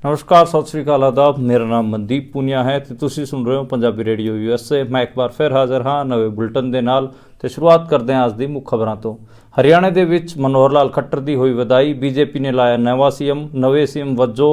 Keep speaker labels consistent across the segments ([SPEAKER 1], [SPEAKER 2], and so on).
[SPEAKER 1] नमस्कार, सत श्री अकाल, आदाब। मेरा नाम मनदीप पुनिया है ਤੇ ਤੁਸੀਂ ਸੁਣ ਰਹੇ ਹੋ ਪੰਜਾਬੀ ਰੇਡੀਓ USA। ਮੈਂ ਇੱਕ ਵਾਰ ਫਿਰ ਹਾਜ਼ਰ ਹਾਂ ਨਵੇਂ ਬੁਲਟਨ ਦੇ ਨਾਲ ਤੇ ਸ਼ੁਰੂਆਤ ਕਰਦੇ ਹਾਂ ਅੱਜ ਦੀ ਮੁੱਖ ਖਬਰਾਂ ਤੋਂ। ਹਰਿਆਣਾ ਦੇ ਵਿੱਚ ਮਨੋਹਰ ਲਾਲ ਖੱਟਰ ਦੀ ਹੋਈ ਵਧਾਈ। ਬੀਜੇਪੀ ਨੇ ਲਾਇਆ ਨਵਾਂ ਸੀਐਮ। ਨਵੇਂ ਸੀਐਮ ਵਜੋਂ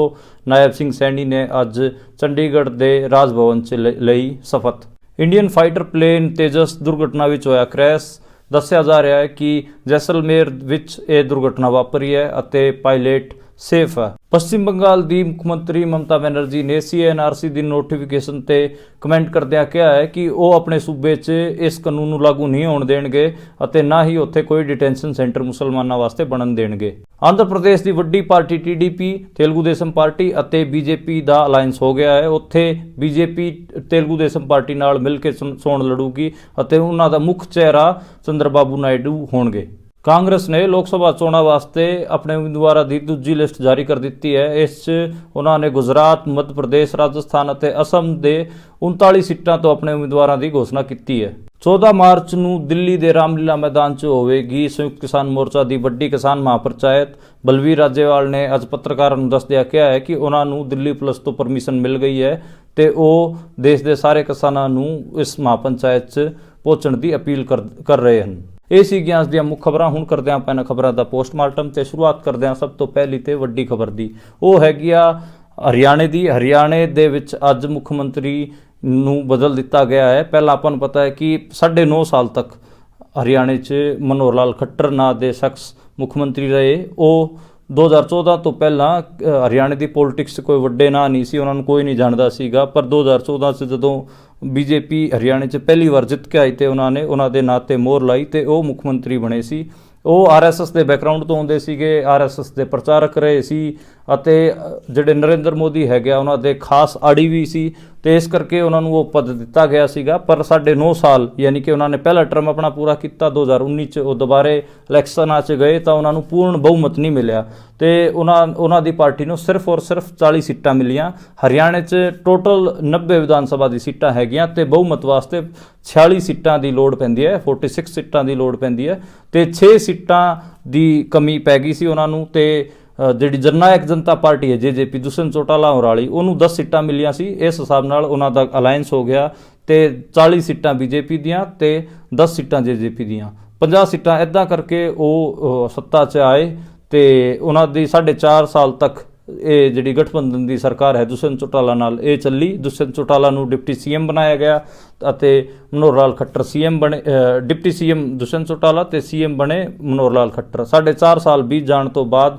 [SPEAKER 1] ਨਾਇਬ ਸਿੰਘ ਸੈਣੀ ਨੇ ਅੱਜ ਚੰਡੀਗੜ੍ਹ ਦੇ ਰਾਜ ਭਵਨ 'ਚ ਲਈ ਸ਼ਪਥ। ਇੰਡੀਅਨ ਫਾਈਟਰ ਪਲੇਨ ਤੇਜਸ ਦੁਰਘਟਨਾ ਵਿੱਚ ਹੋਇਆ ਕ੍ਰੈਸ਼। ਦੱਸਿਆ ਜਾ ਰਿਹਾ ਹੈ ਕਿ ਜੈਸਲਮੇਰ ਵਿੱਚ ਇਹ ਦੁਰਘਟਨਾ ਵਾਪਰੀ ਹੈ ਅਤੇ ਪਾਇਲਟ ਸੇਫ ਹੈ। ਪੱਛਮੀ ਬੰਗਾਲ ਦੀ ਮੁੱਖ ਮੰਤਰੀ ਮਮਤਾ ਬੈਨਰਜੀ ਨੇ CNRC ਦੀ ਨੋਟੀਫਿਕੇਸ਼ਨ ਤੇ ਕਮੈਂਟ ਕਰਦਿਆਂ ਕਿਹਾ ਹੈ ਕਿ ਉਹ ਆਪਣੇ ਸੂਬੇ 'ਚ ਇਸ ਕਾਨੂੰਨ ਨੂੰ ਲਾਗੂ ਨਹੀਂ ਹੋਣ ਦੇਣਗੇ ਅਤੇ ਨਾ ਹੀ ਉੱਥੇ ਕੋਈ ਡਿਟੈਂਸ਼ਨ ਸੈਂਟਰ ਮੁਸਲਮਾਨਾਂ ਵਾਸਤੇ ਬਣਨ ਦੇਣਗੇ। ਆਂਧਰ ਪ੍ਰਦੇਸ਼ ਦੀ ਵੱਡੀ party TDP Telugu Desam party ਅਤੇ BJP ਦਾ ਅਲਾਇੰਸ ਹੋ ਗਿਆ ਹੈ। ਉੱਥੇ BJP ਤੇਲਗੂ ਦੇਸ਼ਮ ਪਾਰਟੀ ਨਾਲ ਮਿਲ ਕੇ ਚੋਣ ਲੜੂਗੀ ਅਤੇ ਉਹਨਾਂ ਦਾ ਮੁੱਖ ਚਿਹਰਾ ਚੰਦਰਬਾਬੂ ਨਾਇਡੂ ਹੋਣਗੇ। ਕਾਂਗਰਸ ਨੇ ਲੋਕ ਸਭਾ ਚੋਣਾਂ ਵਾਸਤੇ ਆਪਣੇ ਉਮੀਦਵਾਰਾਂ ਦੀ ਦੂਜੀ ਲਿਸਟ ਜਾਰੀ ਕਰ ਦਿੱਤੀ ਹੈ। ਇਸ 'ਚ ਉਹਨਾਂ ਨੇ ਗੁਜਰਾਤ, ਮੱਧ ਪ੍ਰਦੇਸ਼, ਰਾਜਸਥਾਨ ਅਤੇ ਅਸਮ ਦੇ 39 ਸੀਟਾਂ ਤੋਂ ਆਪਣੇ ਉਮੀਦਵਾਰਾਂ ਦੀ ਘੋਸ਼ਣਾ ਕੀਤੀ ਹੈ। 14 ਮਾਰਚ ਨੂੰ ਦਿੱਲੀ ਦੇ ਰਾਮਲੀਲਾ ਮੈਦਾਨ 'ਚ ਹੋਵੇਗੀ ਸੰਯੁਕਤ ਕਿਸਾਨ ਮੋਰਚਾ ਦੀ ਵੱਡੀ ਕਿਸਾਨ ਮਹਾਪੰਚਾਇਤ। ਬਲਵੀਰ ਰਾਜੇਵਾਲ ਨੇ ਅੱਜ ਪੱਤਰਕਾਰਾਂ ਨੂੰ ਦੱਸਦਿਆਂ ਕਿਹਾ ਹੈ ਕਿ ਉਹਨਾਂ ਨੂੰ ਦਿੱਲੀ ਪੁਲਿਸ ਤੋਂ ਪਰਮਿਸ਼ਨ ਮਿਲ ਗਈ ਹੈ ਤੇ ਉਹ ਦੇਸ਼ ਦੇ ਸਾਰੇ ਕਿਸਾਨਾਂ ਨੂੰ ਇਸ ਮਹਾਪੰਚਾਇਤ 'ਚ ਪਹੁੰਚਣ ਦੀ ਅਪੀਲ ਕਰ ਰਹੇ ਹਨ। ਇਹ ਸੀਗੀਆਂ ਅੱਜ ਦੀਆਂ ਮੁੱਖ ਖਬਰਾਂ। ਹੁਣ ਕਰਦੇ ਹਾਂ ਆਪਾਂ ਇਹਨਾਂ ਖਬਰਾਂ ਦਾ ਪੋਸਟਮਾਰਟਮ ਤੇ ਸ਼ੁਰੂਆਤ ਕਰਦੇ ਹਾਂ ਸਭ ਤੋਂ ਪਹਿਲੀ ਤੇ ਵੱਡੀ ਖਬਰ ਦੀ। ਉਹ ਹੈਗੀ ਆ ਹਰਿਆਣੇ ਦੀ। ਹਰਿਆਣੇ ਦੇ ਵਿੱਚ ਅੱਜ ਮੁੱਖ ਮੰਤਰੀ ਨੂੰ ਬਦਲ ਦਿੱਤਾ ਗਿਆ ਹੈ। ਪਹਿਲਾਂ ਆਪਾਂ ਨੂੰ ਪਤਾ ਹੈ ਕਿ 9.5 ਸਾਲ ਤੱਕ ਹਰਿਆਣੇ 'ਚ ਮਨੋਹਰ ਲਾਲ ਖੱਟਰ ਨਾਂ ਦੇ ਸ਼ਖਸ ਮੁੱਖ ਮੰਤਰੀ ਰਹੇ। ਉਹ 2014 ਤੋਂ ਪਹਿਲਾਂ ਹਰਿਆਣੇ ਦੀ ਪੋਲਿਟਿਕਸ 'ਚ ਕੋਈ ਵੱਡੇ ਨਾਂ ਨਹੀਂ ਸੀ, ਉਹਨਾਂ ਨੂੰ ਕੋਈ ਨਹੀਂ ਜਾਣਦਾ ਸੀਗਾ। ਪਰ 2014 'ਚ ਜਦੋਂ BJP ਹਰਿਆਣੇ 'ਚ ਪਹਿਲੀ ਵਾਰ ਜਿੱਤ ਕੇ ਆਈ ਤੇ ਉਹਨਾਂ ਦੇ ਨਾਂ 'ਤੇ ਮੋਹਰ ਲਾਈ ਤੇ ਉਹ ਮੁੱਖ ਮੰਤਰੀ ਬਣੇ ਸੀ। ਉਹ RSS ਦੇ ਬੈਕਗਰਾਊਂਡ ਤੋਂ ਆਉਂਦੇ ਸੀਗੇ, RSS ਦੇ ਪ੍ਰਚਾਰਕ ਰਹੇ ਸੀ ਅਤੇ ਜਿਹੜੇ ਨਰਿੰਦਰ ਮੋਦੀ ਹੈਗੇ ਉਹਨਾਂ ਦੇ ਖਾਸ ਆੜੀ ਵੀ ਸੀ ਤੇ ਇਸ ਕਰਕੇ ਉਹਨਾਂ ਨੂੰ ਉਹ ਪਦ ਦਿੱਤਾ ਗਿਆ ਸੀਗਾ। ਪਰ 9.5 ਸਾਲ ਯਾਨੀ ਕਿ ਉਹਨਾਂ ਨੇ ਪਹਿਲਾ ਟਰਮ ਆਪਣਾ ਪੂਰਾ ਕੀਤਾ। 2019 'ਚ ਉਹ ਦੁਬਾਰੇ ਇਲੈਕਸ਼ਨਾਂ 'ਚ ਗਏ ਤਾਂ ਉਹਨਾਂ ਨੂੰ ਪੂਰਨ ਬਹੁਮਤ ਨਹੀਂ ਮਿਲਿਆ ਤੇ ਉਹਨਾਂ ਦੀ ਪਾਰਟੀ ਨੂੰ ਸਿਰਫ ਔਰ ਸਿਰਫ 40 ਸੀਟਾਂ ਮਿਲੀਆਂ। ਹਰਿਆਣੇ 'ਚ ਟੋਟਲ 90 ਵਿਧਾਨ ਸਭਾ ਦੀ ਸੀਟਾਂ ਹੈਗੀਆਂ ਤੇ ਬਹੁਮਤ ਵਾਸਤੇ 46 ਸੀਟਾਂ ਦੀ ਲੋੜ ਪੈਂਦੀ ਹੈ, 46 ਸੀਟਾਂ ਦੀ ਲੋੜ ਪੈਂਦੀ ਹੈ ਤੇ 6 ਸੀਟਾਂ ਦੀ ਕਮੀ ਪੈ ਗਈ ਸੀ ਉਹਨਾਂ ਨੂੰ। ਤੇ ਜਿਹੜੀ ਜਨਨਾਇਕ ਜਨਤਾ ਪਾਰਟੀ ਹੈ JJP ਦੁਸ਼ਯੰਤ ਚੌਟਾਲਾ ਵਾਲੀ, ਉਹਨੂੰ 10 ਸੀਟਾਂ ਮਿਲੀਆਂ ਸੀ। ਇਸ ਹਿਸਾਬ ਨਾਲ ਉਹਨਾਂ ਦਾ ਅਲਾਇੰਸ ਹੋ ਗਿਆ ਤੇ 40 ਸੀਟਾਂ BJP ਦੀਆਂ ਤੇ 10 ਸੀਟਾਂ JJP ਦੀਆਂ, 50 ਸੀਟਾਂ ਇੱਦਾਂ ਕਰਕੇ ਉਹ ਸੱਤਾ 'ਚ ਆਏ ਤੇ ਉਹਨਾਂ ਦੀ 4.5 ਸਾਲ ਤੱਕ ਇਹ ਜਿਹੜੀ ਗਠਬੰਧਨ ਦੀ ਸਰਕਾਰ ਹੈ ਦੁਸ਼ਯੰਤ ਚੌਟਾਲਾ ਨਾਲ ਇਹ ਚੱਲੀ। ਦੁਸ਼ਯੰਤ ਚੌਟਾਲਾ ਨੂੰ ਡਿਪਟੀ CM ਬਣਾਇਆ ਗਿਆ ਅਤੇ ਮਨੋਹਰ ਲਾਲ ਖੱਟਰ CM ਬਣੇ। ਡਿਪਟੀ CM ਦੁਸ਼ਯੰਤ ਚੌਟਾਲਾ ਤੇ CM ਬਣੇ ਮਨੋਹਰ ਲਾਲ ਖੱਟਰ। 4.5 ਸਾਲ ਬੀਤ ਜਾਣ ਤੋਂ ਬਾਅਦ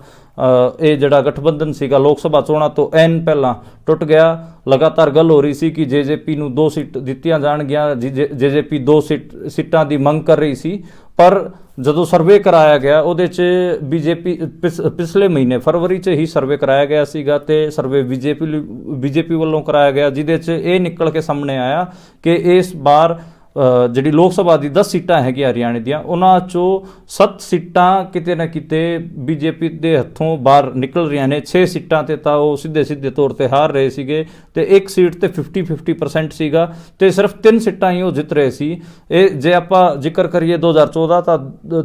[SPEAKER 1] ਇਹ ਜਿਹੜਾ ਗਠਬੰਧਨ ਸੀਗਾ ਲੋਕ ਸਭਾ ਚੋਣਾਂ ਤੋਂ ਐਨ ਪਹਿਲਾਂ ਟੁੱਟ ਗਿਆ। ਲਗਾਤਾਰ ਗੱਲ ਹੋ ਰਹੀ ਸੀ ਕਿ JJP ਨੂੰ 2 ਸੀਟ ਦਿੱਤੀਆਂ ਜਾਣਗੀਆਂ। JJP 2 ਸੀਟਾਂ ਦੀ ਮੰਗ ਕਰ ਰਹੀ ਸੀ ਪਰ ਜਦੋਂ ਸਰਵੇ ਕਰਾਇਆ ਗਿਆ ਉਹਦੇ 'ਚ BJP ਪਿਛਲੇ ਮਹੀਨੇ ਫਰਵਰੀ 'ਚ ਹੀ ਸਰਵੇ ਕਰਾਇਆ ਗਿਆ ਸੀਗਾ ਤੇ ਸਰਵੇ BJP ਵੱਲੋਂ ਕਰਾਇਆ ਗਿਆ, ਜਿਹਦੇ 'ਚ ਇਹ ਨਿਕਲ ਕੇ ਸਾਹਮਣੇ ਆਇਆ ਕਿ ਇਸ ਵਾਰ ਜਿਹੜੀ ਲੋਕ ਸਭਾ ਦੀ 10 ਸੀਟਾਂ ਹੈਗੀਆਂ ਹਰਿਆਣੇ ਦੀਆਂ, ਉਹਨਾਂ 'ਚੋਂ 7 ਸੀਟਾਂ ਕਿਤੇ ਨਾ ਕਿਤੇ BJP ਦੇ ਹੱਥੋਂ ਬਾਹਰ ਨਿਕਲ ਰਹੀਆਂ ਨੇ। 6 ਸੀਟਾਂ 'ਤੇ ਤਾਂ ਉਹ ਸਿੱਧੇ ਤੌਰ 'ਤੇ ਹਾਰ ਰਹੇ ਸੀਗੇ ਤੇ 1 ਸੀਟ 'ਤੇ 50% ਸੀਗਾ ਤੇ ਸਿਰਫ 3 ਸੀਟਾਂ ਹੀ ਉਹ ਜਿੱਤ ਰਹੇ ਸੀ। ਇਹ ਜੇ ਆਪਾਂ ਜ਼ਿਕਰ ਕਰੀਏ 2014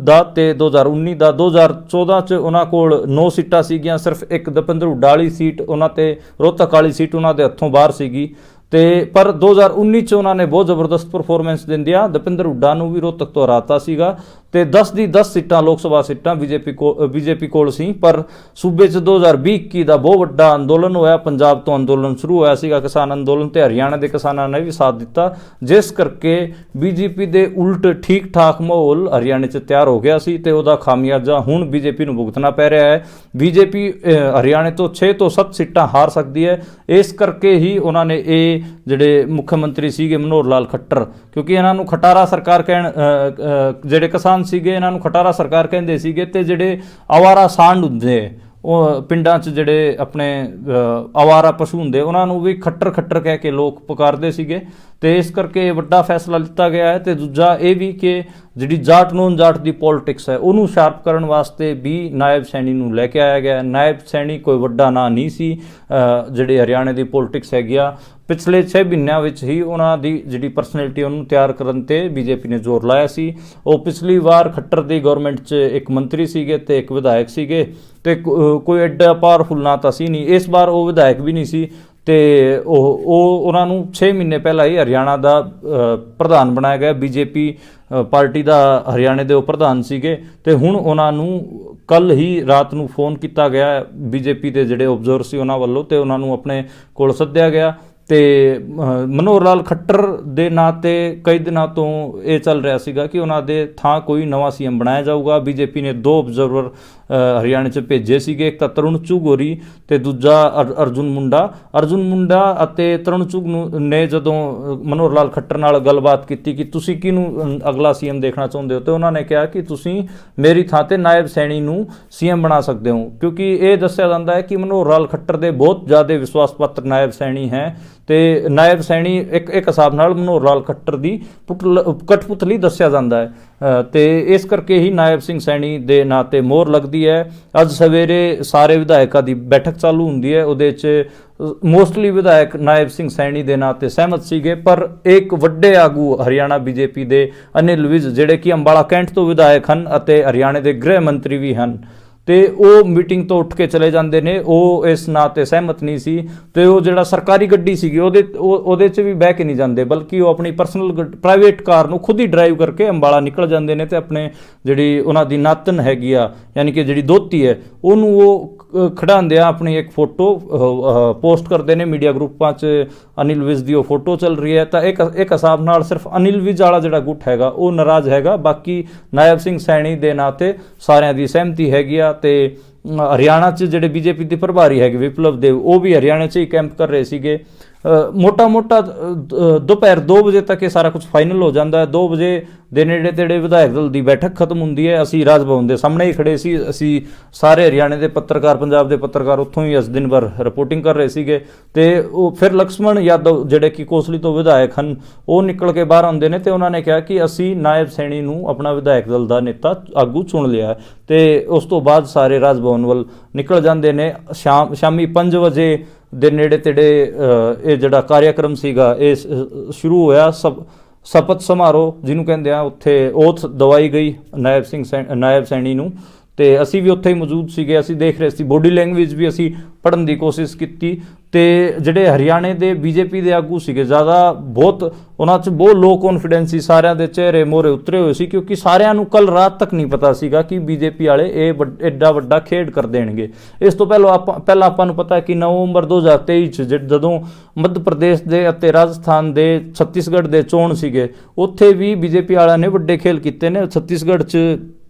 [SPEAKER 1] ਦਾ ਤੇ 2019 ਦਾ, 2014 'ਚ ਉਹਨਾਂ ਕੋਲ 9 ਸੀਟਾਂ ਸੀਗੀਆਂ, ਸਿਰਫ ਇੱਕ ਦਪਿੰਦਰ ਹੁੱਡਾ ਵਾਲੀ ਸੀਟ ਉਹਨਾਂ 'ਤੇ ਰੋਹਤਕ ਵਾਲੀ ਸੀਟ ਉਹਨਾਂ ਦੇ ਹੱਥੋਂ ਬਾਹਰ ਸੀਗੀ ਤੇ ਪਰ 2019 'ਚ ਉਹਨਾਂ ਨੇ ਬਹੁਤ ਜ਼ਬਰਦਸਤ ਪਰਫਾਰਮੈਂਸ ਦਿੰਦਿਆਂ ਦਪਿੰਦਰ ਹੁੱਡਾ ਨੂੰ ਵੀ ਰੋਹਤਕ ਤੋਂ ਹਰਾਤਾ ਸੀਗਾ ਤੇ 10 ਦੀ 10 ਸੀਟਾਂ ਲੋਕ ਸਭਾ ਸੀਟਾਂ BJP ਕੋਲ ਸੀ। ਪਰ ਸੂਬੇ 'ਚ 2020-21 ਦਾ ਬਹੁਤ ਵੱਡਾ ਅੰਦੋਲਨ ਹੋਇਆ। ਪੰਜਾਬ ਤੋਂ ਅੰਦੋਲਨ ਸ਼ੁਰੂ ਹੋਇਆ ਸੀਗਾ, ਕਿਸਾਨ ਅੰਦੋਲਨ, ਤੇ ਹਰਿਆਣਾ ਦੇ ਕਿਸਾਨਾਂ ਨੇ ਵੀ ਸਾਥ ਦਿੱਤਾ, ਜਿਸ ਕਰਕੇ BJP ਦੇ ਉਲਟ ਠੀਕ ਠਾਕ ਮਾਹੌਲ ਹਰਿਆਣੇ 'ਚ ਤਿਆਰ ਹੋ ਗਿਆ ਸੀ ਤੇ ਉਹਦਾ ਖਾਮਿਆਜ਼ਾ ਹੁਣ BJP ਨੂੰ ਭੁਗਤਣਾ ਪੈ ਰਿਹਾ ਹੈ। BJP ਹਰਿਆਣੇ ਤੋਂ 6 ਤੋਂ 7 ਸੀਟਾਂ ਹਾਰ ਸਕਦੀ ਹੈ। ਇਸ ਕਰਕੇ ਹੀ ਉਹਨਾਂ ਨੇ ਇਹ ਜਿਹੜੇ ਮੁੱਖ ਮੰਤਰੀ ਸੀਗੇ ਮਨੋਹਰ ਲਾਲ ਖੱਟਰ, ਕਿਉਂਕਿ ਇਹਨਾਂ ਨੂੰ ਖਟਾਰਾ ਸਰਕਾਰ ਜਿਹੜੇ ਕਿਸਾਨ ਸੀਗੇ ਇਹਨਾਂ ਨੂੰ ਖਟਾਰਾ ਸਰਕਾਰ ਕਹਿੰਦੇ ਸੀਗੇ ਤੇ ਜਿਹੜੇ ਆਵਾਰਾ ਸਾਂਢ ਹੁੰਦੇ ਉਹ ਪਿੰਡਾਂ 'ਚ ਜਿਹੜੇ ਆਪਣੇ ਆਵਾਰਾ ਪਸ਼ੂ ਹੁੰਦੇ ਉਹਨਾਂ ਨੂੰ ਵੀ ਖੱਟਰ ਕਹਿ ਕੇ ਲੋਕ ਪੁਕਾਰਦੇ ਸੀਗੇ ਤੇ ਇਸ ਕਰਕੇ ਇਹ ਵੱਡਾ ਫੈਸਲਾ ਲਿੱਤਾ ਗਿਆ ਹੈ। ਤੇ ਦੂਜਾ ਇਹ ਵੀ ਕਿ ਜਿਹੜੀ ਜਾਟ ਨੋਨ ਜਾਟ ਦੀ ਪੋਲਿਟਿਕਸ ਹੈ ਉਹਨੂੰ ਸ਼ਾਰਪ ਕਰਨ ਵਾਸਤੇ ਵੀ ਨਾਇਬ ਸੈਣੀ ਨੂੰ ਲੈ ਕੇ ਆਇਆ ਗਿਆ। ਨਾਇਬ ਸੈਣੀ ਕੋਈ ਵੱਡਾ ਨਾਂ ਨਹੀਂ ਸੀ, ਜਿਹੜੇ ਹਰਿਆਣੇ ਦੀ ਪੋਲਿਟਿਕਸ ਹੈਗੀ ਆ ਪਿਛਲੇ 6 ਮਹੀਨਿਆਂ ਵਿੱਚ ਹੀ ਉਹਨਾਂ ਦੀ ਜਿਹੜੀ ਪਰਸਨੈਲਿਟੀ ਉਹਨੂੰ ਤਿਆਰ ਕਰਨ ਤੇ ਬੀਜੇਪੀ ਨੇ ਜ਼ੋਰ ਲਾਇਆ ਸੀ। ਉਹ ਪਿਛਲੀ ਵਾਰ ਖੱਟਰ ਦੀ ਗਵਰਨਮੈਂਟ 'ਚ ਇੱਕ ਮੰਤਰੀ ਸੀਗੇ ਤੇ ਇੱਕ ਵਿਧਾਇਕ ਸੀਗੇ ਤੇ ਕੋਈ ਐਡਾ ਪਾਵਰਫੁਲ ਨਾਂ ਤਾਂ ਸੀ ਨਹੀਂ। ਇਸ ਵਾਰ ਉਹ ਵਿਧਾਇਕ ਵੀ ਨਹੀਂ ਸੀ ਤੇ ਉਹ ਉਹਨਾਂ ਨੂੰ 6 ਮਹੀਨੇ ਪਹਿਲਾਂ ਹੀ ਹਰਿਆਣਾ ਦਾ ਪ੍ਰਧਾਨ ਬਣਾਇਆ ਗਿਆ। ਬੀਜੇਪੀ ਪਾਰਟੀ ਦਾ ਹਰਿਆਣੇ ਦੇ ਉਹ ਪ੍ਰਧਾਨ ਸੀਗੇ ਤੇ ਹੁਣ ਉਹਨਾਂ ਨੂੰ ਕੱਲ ਹੀ ਰਾਤ ਨੂੰ ਫੋਨ ਕੀਤਾ ਗਿਆ ਬੀਜੇਪੀ ਦੇ ਜਿਹੜੇ ਆਬਜ਼ਰਵਰ ਸੀ ਉਹਨਾਂ ਵੱਲੋਂ ਤੇ ਉਹਨਾਂ ਨੂੰ ਆਪਣੇ ਕੋਲ ਸੱਦਿਆ ਗਿਆ। ਤੇ ਮਨੋਹਰ ਲਾਲ ਖੱਟਰ ਦੇ ਨਾਂ 'ਤੇ ਕਈ ਦਿਨਾਂ ਤੋਂ ਇਹ ਚੱਲ ਰਿਹਾ ਸੀਗਾ ਕਿ ਉਹਨਾਂ ਦੇ ਥਾਂ ਕੋਈ ਨਵਾਂ ਸੀਐਮ ਬਣਾਇਆ ਜਾਊਗਾ। ਬੀਜੇਪੀ ਨੇ 2 ਆਬਜ਼ਰਵਰ ਹਰਿਆਣੇ 'ਚ ਭੇਜੇ ਸੀਗੇ, ਇੱਕ ਤਾਂ ਤਰੁਣ ਚੁਗ ਹੋਰੀ ਤੇ ਦੂਜਾ ਅਰਜੁਨ ਮੁੰਡਾ ਅਤੇ ਤਰੁਣ ਚੁਗ ਨੇ ਜਦੋਂ ਮਨੋਹਰ ਲਾਲ ਖੱਟਰ ਨਾਲ ਗੱਲਬਾਤ ਕੀਤੀ ਕਿ ਤੁਸੀਂ ਕਿਹਨੂੰ ਅਗਲਾ ਸੀਐਮ ਦੇਖਣਾ ਚਾਹੁੰਦੇ ਹੋ ਤੇ ਉਹਨਾਂ ਨੇ ਕਿਹਾ ਕਿ ਤੁਸੀਂ ਮੇਰੀ ਥਾਂ 'ਤੇ ਨਾਇਬ ਸੈਣੀ ਨੂੰ ਸੀਐਮ ਬਣਾ ਸਕਦੇ ਹੋ, ਕਿਉਂਕਿ ਇਹ ਦੱਸਿਆ ਜਾਂਦਾ ਹੈ ਕਿ ਮਨੋਹਰ ਲਾਲ ਖੱਟਰ ਦੇ ਬਹੁਤ ਜ਼ਿਆਦਾ ਵਿਸ਼ਵਾਸ ਪਾਤਰ ਨਾਇਬ ਸੈਣੀ ਹੈ ਤੇ ਨਾਇਬ ਸੈਣੀ ਇੱਕ ਹਿਸਾਬ ਨਾਲ ਮਨੋਹਰ ਲਾਲ ਖੱਟਰ ਦੀ ਕਠਪੁਤਲੀ ਦੱਸਿਆ ਜਾਂਦਾ ਹੈ ਤੇ ਇਸ ਕਰਕੇ ਹੀ ਨਾਇਬ ਸਿੰਘ ਸੈਣੀ ਦੇ ਨਾਂ 'ਤੇ ਮੋਹਰ ਲੱਗਦੀ ਹੈ। ਅੱਜ ਸਵੇਰੇ ਸਾਰੇ ਵਿਧਾਇਕਾਂ ਦੀ ਬੈਠਕ ਚਾਲੂ ਹੁੰਦੀ ਹੈ, ਉਹਦੇ 'ਚ ਮੋਸਟਲੀ ਵਿਧਾਇਕ ਨਾਇਬ ਸਿੰਘ ਸੈਣੀ ਦੇ ਨਾਂ 'ਤੇ ਸਹਿਮਤ ਸੀਗੇ, ਪਰ ਇੱਕ ਵੱਡੇ ਆਗੂ ਹਰਿਆਣਾ ਬੀਜੇਪੀ ਦੇ ਅਨਿਲ ਵਿਜ ਜਿਹੜੇ ਕਿ ਅੰਬਾਲਾ ਕੈਂਟ ਤੋਂ ਵਿਧਾਇਕ ਹਨ ਅਤੇ ਹਰਿਆਣੇ ਦੇ ਗ੍ਰਹਿ ਮੰਤਰੀ ਵੀ ਹਨ ਤੇ ਉਹ ਮੀਟਿੰਗ ਤੋਂ ਉੱਠ ਕੇ ਚਲੇ ਜਾਂਦੇ ਨੇ। ਉਹ ਇਸ ਨਾਂ 'ਤੇ ਸਹਿਮਤ ਨਹੀਂ ਸੀ ਤੇ ਉਹ ਜਿਹੜਾ ਸਰਕਾਰੀ ਗੱਡੀ ਸੀਗੀ ਉਹਦੇ 'ਚ ਵੀ ਬਹਿ ਕੇ ਨਹੀਂ ਜਾਂਦੇ, ਬਲਕਿ ਉਹ ਆਪਣੀ ਪਰਸਨਲ ਪ੍ਰਾਈਵੇਟ ਕਾਰ ਨੂੰ ਖੁਦ ਹੀ ਡਰਾਈਵ ਕਰਕੇ ਅੰਬਾਲਾ ਨਿਕਲ ਜਾਂਦੇ ਨੇ ਤੇ ਆਪਣੇ ਜਿਹੜੀ ਉਹਨਾਂ ਦੀ ਨਾਤਨ ਹੈਗੀ ਆ ਯਾਨੀ ਕਿ ਜਿਹੜੀ ਦੋਤੀ ਹੈ ਉਹਨੂੰ ਉਹ ਖੜਾਉਂਦੇ ਆ ਆਪਣੀ ਇੱਕ ਫੋਟੋ ਪੋਸਟ ਕਰਦੇ ਨੇ ਮੀਡੀਆ ਗਰੁੱਪਾਂ 'ਚ। ਅਨਿਲ ਵਿਜ ਦੀ ਉਹ ਫੋਟੋ ਚੱਲ ਰਹੀ ਹੈ ਤਾਂ ਇੱਕ ਹਿਸਾਬ ਨਾਲ ਸਿਰਫ ਅਨਿਲ ਵਿਜ ਵਾਲਾ ਜਿਹੜਾ ਗੁੱਟ ਹੈਗਾ ਉਹ ਨਾਰਾਜ਼ ਹੈਗਾ, ਬਾਕੀ ਨਾਇਬ ਸਿੰਘ ਸੈਣੀ ਦੇ ਨਾਂ 'ਤੇ ਸਾਰਿਆਂ ਦੀ ਸਹਿਮਤੀ ਹੈਗੀ ਆ। ਤੇ ਹਰਿਆਣਾ 'ਚ ਜਿਹੜੇ ਬੀਜੇਪੀ ਦੇ ਪ੍ਰਭਾਰੀ ਹੈਗੇ ਵਿਪਲਵ ਦੇਵ ਉਹ ਵੀ ਹਰਿਆਣਾ 'ਚ ਹੀ ਕੈਂਪ ਕਰ ਰਹੇ ਸੀਗੇ। ਮੋਟਾ ਦੁਪਹਿਰ 2 ਵਜੇ ਤੱਕ ਇਹ ਸਾਰਾ ਕੁਝ ਫਾਈਨਲ ਹੋ ਜਾਂਦਾ ਹੈ। 2 ਵਜੇ ਦੇ ਨੇੜੇ ਤੇੜੇ ਵਿਧਾਇਕ ਦਲ ਦੀ ਬੈਠਕ ਖਤਮ ਹੁੰਦੀ ਹੈ। ਅਸੀਂ ਰਾਜ ਭਵਨ ਦੇ ਸਾਹਮਣੇ ਹੀ ਖੜੇ ਸੀ, ਅਸੀਂ ਸਾਰੇ ਹਰਿਆਣੇ ਦੇ ਪੱਤਰਕਾਰ ਪੰਜਾਬ ਦੇ ਪੱਤਰਕਾਰ ਉੱਥੋਂ ਹੀ ਇਸ ਦਿਨ ਭਰ ਰਿਪੋਰਟਿੰਗ ਕਰ ਰਹੇ ਸੀਗੇ ਤੇ ਉਹ ਫਿਰ ਲਕਸ਼ਮਣ ਯਾਦਵ ਜਿਹੜੇ ਕਿ ਕੋਸਲੀ ਤੋਂ ਵਿਧਾਇਕ ਹਨ ਉਹ ਨਿਕਲ ਕੇ ਬਾਹਰ ਆਉਂਦੇ ਨੇ ਤੇ ਉਹਨਾਂ ਨੇ ਕਿਹਾ ਕਿ ਅਸੀਂ ਨਾਇਬ ਸੈਣੀ ਨੂੰ ਆਪਣਾ ਵਿਧਾਇਕ ਦਲ ਦਾ ਨੇਤਾ ਆਗੂ ਚੁਣ ਲਿਆ ਤੇ ਉਸ ਤੋਂ ਬਾਅਦ ਸਾਰੇ ਰਾਜ ਭਵਨ ਵੱਲ ਨਿਕਲ ਜਾਂਦੇ ਨੇ। ਸ਼ਾਮੀ 5 ਵਜੇ ਦੇ ਨੇੜੇ ਤੇੜੇ ਇਹ ਜਿਹੜਾ ਕਾਰਿਆਕਰਮ ਸੀਗਾ ਇਹ ਸ਼ੁਰੂ ਹੋਇਆ। ਸ਼ਪਥ ਸਮਾਰੋਹ ਜਿਹਨੂੰ ਕਹਿੰਦੇ ਆ, ਉੱਥੇ ਓਥ ਦਵਾਈ ਗਈ ਨਾਇਬ ਸੈਣੀ ਨੂੰ ਤੇ ਅਸੀਂ ਵੀ ਉੱਥੇ ਹੀ ਮੌਜੂਦ ਸੀਗੇ। ਅਸੀਂ ਦੇਖ ਰਹੇ ਸੀ, ਬੋਡੀ ਲੈਂਗੁਏਜ ਵੀ ਅਸੀਂ ਪੜ੍ਹਨ ਦੀ ਕੋਸ਼ਿਸ਼ ਕੀਤੀ ਤੇ ਜਿਹੜੇ ਹਰਿਆਣੇ ਦੇ ਬੀਜੇਪੀ ਦੇ ਆਗੂ ਸੀਗੇ ਬਹੁਤ ਉਹਨਾਂ 'ਚ ਬਹੁਤ ਲੋ ਕੌਨਫੀਡੈਂਸ ਸੀ, ਸਾਰਿਆਂ ਦੇ ਚਿਹਰੇ ਮੋਹਰੇ ਉਤਰੇ ਹੋਏ ਸੀ ਕਿਉਂਕਿ ਸਾਰਿਆਂ ਨੂੰ ਕੱਲ ਰਾਤ ਤੱਕ ਨਹੀਂ ਪਤਾ ਸੀਗਾ ਕਿ ਬੀਜੇਪੀ ਵਾਲੇ ਇਹ ਐਡਾ ਵੱਡਾ ਖੇਡ ਕਰ ਦੇਣਗੇ। ਇਸ ਤੋਂ ਪਹਿਲਾਂ ਆਪਾਂ ਨੂੰ ਪਤਾ ਹੈ ਕਿ ਨਵੰਬਰ 2023 'ਚ ਜਦੋਂ ਮੱਧ ਪ੍ਰਦੇਸ਼ ਦੇ ਅਤੇ ਰਾਜਸਥਾਨ ਦੇ ਛੱਤੀਸਗੜ੍ਹ ਦੇ ਚੋਣ ਸੀਗੇ ਉੱਥੇ ਵੀ ਬੀਜੇਪੀ ਵਾਲਿਆਂ ਨੇ ਵੱਡੇ ਖੇਲ ਕੀਤੇ ਨੇ। ਛੱਤੀਸਗੜ੍ਹ 'ਚ